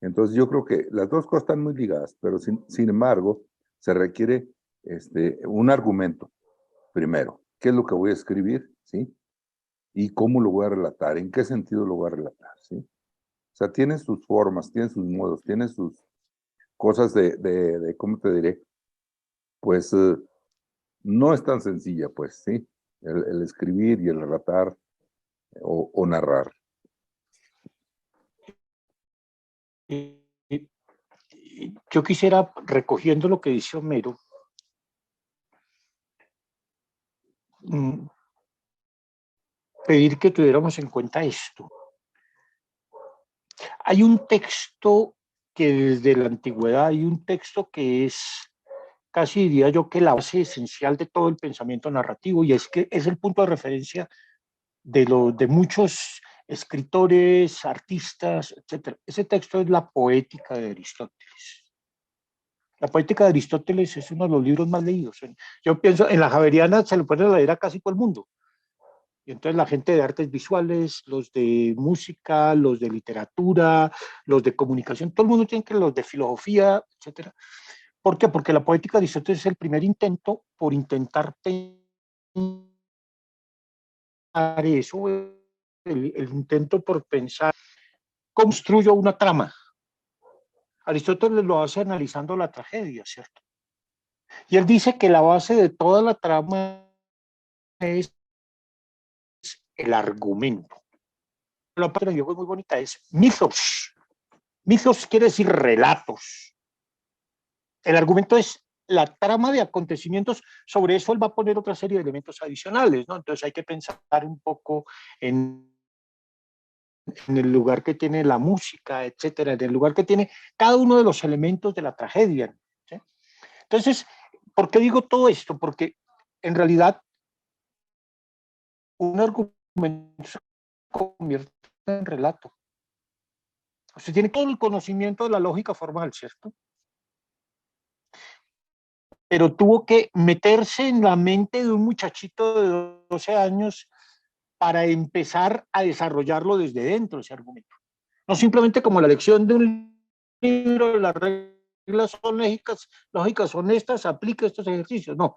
Entonces yo creo que las dos cosas están muy ligadas, pero sin embargo, se requiere un argumento, primero. ¿Qué es lo que voy a escribir? ¿Sí? ¿Y cómo lo voy a relatar? ¿En qué sentido lo voy a relatar? ¿Sí? O sea, tiene sus formas, tiene sus modos, tiene sus cosas de ¿cómo te diré? Pues no es tan sencilla, pues, ¿sí? El escribir y el relatar o narrar. Yo quisiera, recogiendo lo que dice Homero, pedir que tuviéramos en cuenta esto. Hay un texto que desde la antigüedad, hay un texto que es, casi diría yo, que la base esencial de todo el pensamiento narrativo, y es que es el punto de referencia de muchos escritores, artistas, etc. Ese texto es la Poética de Aristóteles. La Poética de Aristóteles es uno de los libros más leídos. Yo pienso, en la Javeriana se lo puede leer a casi todo el mundo. Y entonces la gente de artes visuales, los de música, los de literatura, los de comunicación, todo el mundo tiene que los de filosofía, etcétera. ¿Por qué? Porque la Poética de Aristóteles es el primer intento por intentar pensar eso, el intento por pensar, construyo una trama. Aristóteles lo hace analizando la tragedia, ¿cierto? Y él dice que la base de toda la trama es el argumento. La parte de Diego es muy bonita, es mitos. Mitos quiere decir relatos. El argumento es la trama de acontecimientos. Sobre eso él va a poner otra serie de elementos adicionales, ¿no? Entonces hay que pensar un poco en el lugar que tiene la música, etcétera, en el lugar que tiene cada uno de los elementos de la tragedia, ¿sí? Entonces, ¿por qué digo todo esto? Porque en realidad un argumento se convierte en relato. Usted tiene todo el conocimiento de la lógica formal, ¿cierto? Pero tuvo que meterse en la mente de un muchachito de 12 años para empezar a desarrollarlo desde dentro, ese argumento. No simplemente como la lección de un libro, las reglas son lógicas son estas, aplica estos ejercicios. No,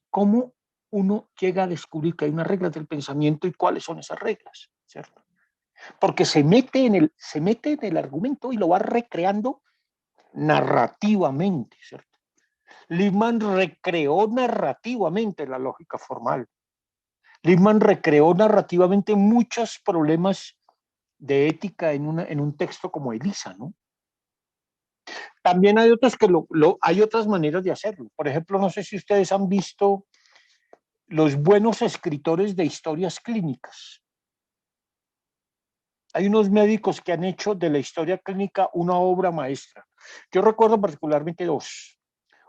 cómo uno llega a descubrir que hay unas reglas del pensamiento y cuáles son esas reglas, ¿cierto? Porque se mete en el argumento y lo va recreando narrativamente, ¿cierto? Lippmann recreó narrativamente la lógica formal. Lippmann recreó narrativamente muchos problemas de ética en un texto como Elisa, ¿no? También hay otros que hay otras maneras de hacerlo. Por ejemplo, no sé si ustedes han visto los buenos escritores de historias clínicas. Hay unos médicos que han hecho de la historia clínica una obra maestra. Yo recuerdo particularmente dos.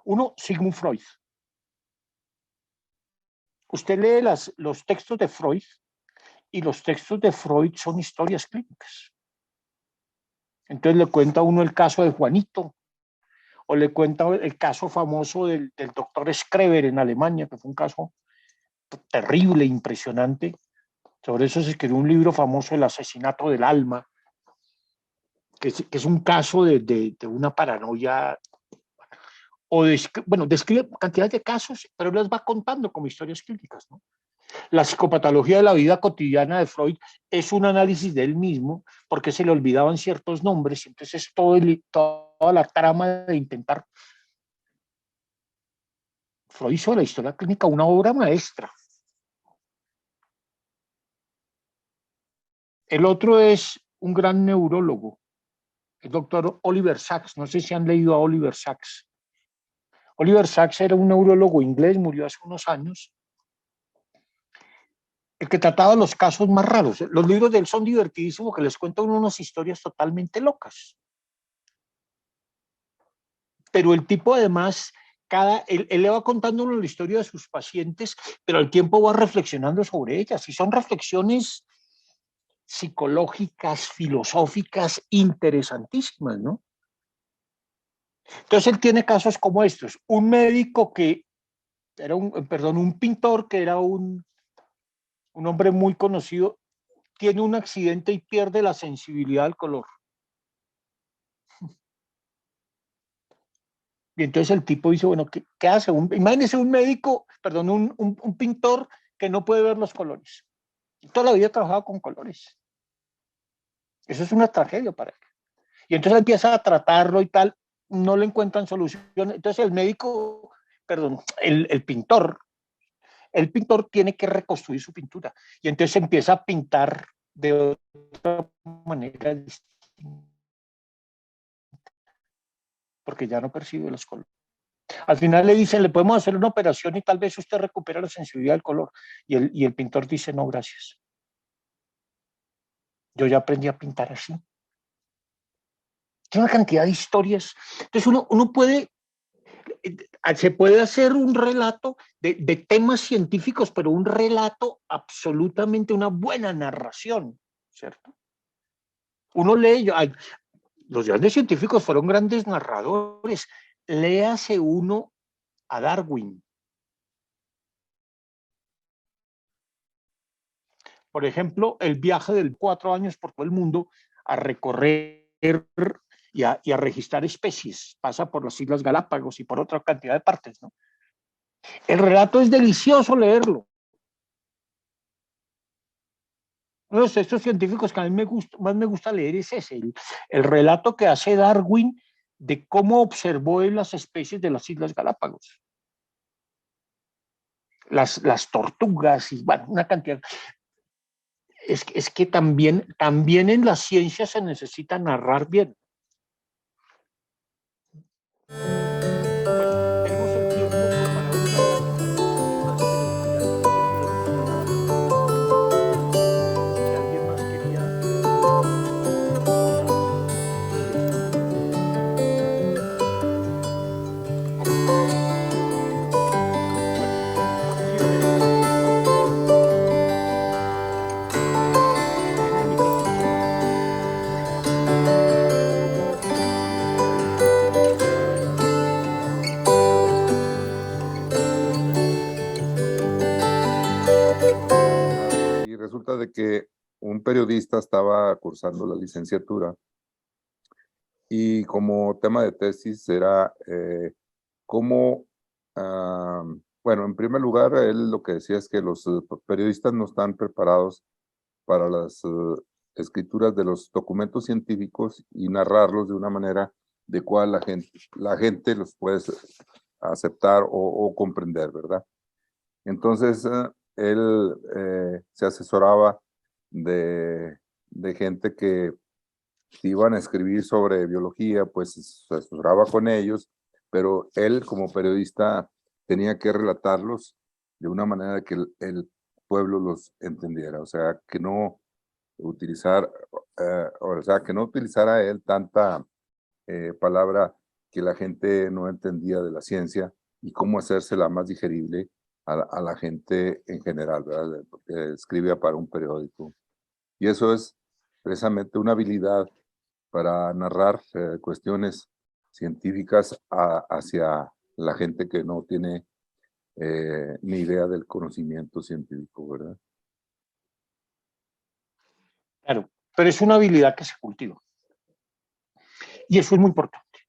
Uno, Sigmund Freud. Usted lee los textos de Freud y los textos de Freud son historias clínicas. Entonces le cuenta a uno el caso de Juanito, o le cuenta el caso famoso del doctor Skreber en Alemania, que fue un caso terrible, impresionante. Sobre eso se escribió un libro famoso, El asesinato del alma, que es un caso de una paranoia, bueno, describe cantidad de casos, pero las va contando como historias clínicas, ¿no? La psicopatología de la vida cotidiana de Freud es un análisis de él mismo, porque se le olvidaban ciertos nombres, y entonces toda la trama de intentar. Freud hizo de la historia clínica una obra maestra. El otro es un gran neurólogo, el doctor Oliver Sacks. No sé si han leído a Oliver Sacks. Oliver Sacks era un neurólogo inglés, murió hace unos años, el que trataba los casos más raros. Los libros de él son divertidísimos, que les cuentan unas historias totalmente locas. Pero el tipo además, él le va contando la historia de sus pacientes, pero al tiempo va reflexionando sobre ellas. Y son reflexiones psicológicas, filosóficas, interesantísimas, ¿no? Entonces él tiene casos como estos. Un médico que era un pintor que era un hombre muy conocido, tiene un accidente y pierde la sensibilidad al color. Y entonces el tipo dice, bueno, ¿qué hace? Imagínese un médico, perdón, un pintor que no puede ver los colores. Y toda la vida ha trabajado con colores. Eso es una tragedia para él. Y entonces empieza a tratarlo y tal, no le encuentran solución. Entonces el médico, perdón, el pintor tiene que reconstruir su pintura. Y entonces empieza a pintar de otra manera distinta, porque ya no percibe los colores. Al final le dicen, le podemos hacer una operación y tal vez usted recupera la sensibilidad del color. Y el pintor dice, no, gracias. Yo ya aprendí a pintar así. Tiene una cantidad de historias. Entonces uno puede, se puede hacer un relato de temas científicos, pero un relato absolutamente, una buena narración, ¿cierto? Uno lee, los grandes científicos fueron grandes narradores. Léase uno a Darwin. Por ejemplo, el viaje de 4 años por todo el mundo a recorrer y a registrar especies. Pasa por las Islas Galápagos y por otra cantidad de partes, ¿no? El relato es delicioso leerlo. Uno de los textos científicos que a mí más me gusta leer es ese, el relato que hace Darwin de cómo observó en las especies de las Islas Galápagos. las tortugas y bueno, una cantidad. Es que también en la ciencia se necesita narrar bien. Tenemos el tiempo para que alguien más quería. Y resulta de que un periodista estaba cursando la licenciatura y como tema de tesis era cómo, bueno, en primer lugar, él lo que decía es que los periodistas no están preparados para las escrituras de los documentos científicos y narrarlos de una manera de cual la gente los puede aceptar o comprender, ¿verdad? Entonces, él se asesoraba de gente que iban a escribir sobre biología, pues se asesoraba con ellos, pero él como periodista tenía que relatarlos de una manera que el pueblo los entendiera, o sea, que no que no utilizara él tanta palabra que la gente no entendía de la ciencia y cómo hacérsela más digerible a la gente en general, ¿verdad? Porque escribía para un periódico. Y eso es precisamente una habilidad para narrar cuestiones científicas hacia la gente que no tiene ni idea del conocimiento científico, ¿verdad? Claro, pero es una habilidad que se cultiva. Y eso es muy importante.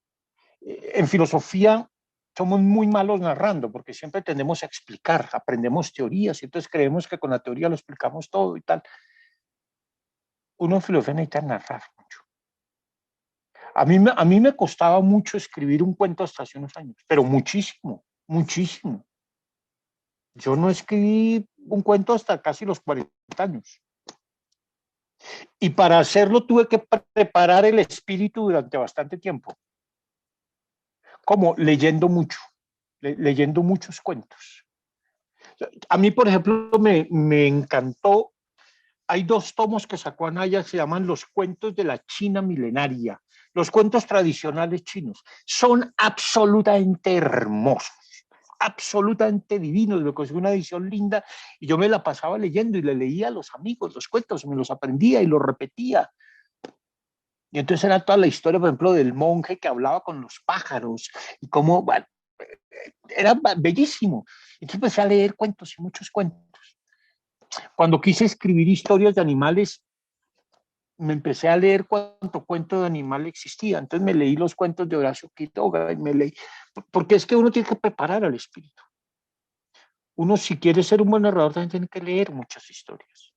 En filosofía somos muy malos narrando porque siempre tendemos a explicar, aprendemos teorías y entonces creemos que con la teoría lo explicamos todo y tal. Uno en filosofía necesita narrar mucho. A mí me costaba mucho escribir un cuento hasta hace unos años, pero muchísimo, muchísimo. Yo no escribí un cuento hasta casi los 40 años. Y para hacerlo tuve que preparar el espíritu durante bastante tiempo. Como leyendo mucho, leyendo muchos cuentos. A mí, por ejemplo, me encantó. Hay 2 tomos que sacó Anaya, se llaman Los cuentos de la China milenaria. Los cuentos tradicionales chinos son absolutamente hermosos, absolutamente divinos. Me conseguí una edición linda y yo me la pasaba leyendo y le leía a los amigos los cuentos, me los aprendía y los repetía. Y entonces era toda la historia, por ejemplo, del monje que hablaba con los pájaros y cómo, bueno, era bellísimo. Entonces empecé a leer cuentos y muchos cuentos. Cuando quise escribir historias de animales, me empecé a leer cuánto cuento de animal existía. Entonces me leí los cuentos de Horacio Quiroga y me leí, porque es que uno tiene que preparar al espíritu. Uno, si quiere ser un buen narrador, también tiene que leer muchas historias.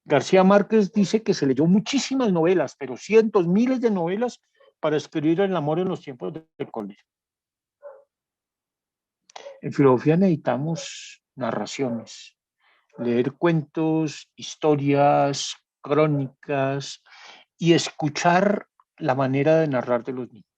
García Márquez dice que se leyó muchísimas novelas, pero cientos, miles de novelas para escribir el amor en los tiempos del colegio. En filosofía necesitamos narraciones, leer cuentos, historias, crónicas y escuchar la manera de narrar de los niños.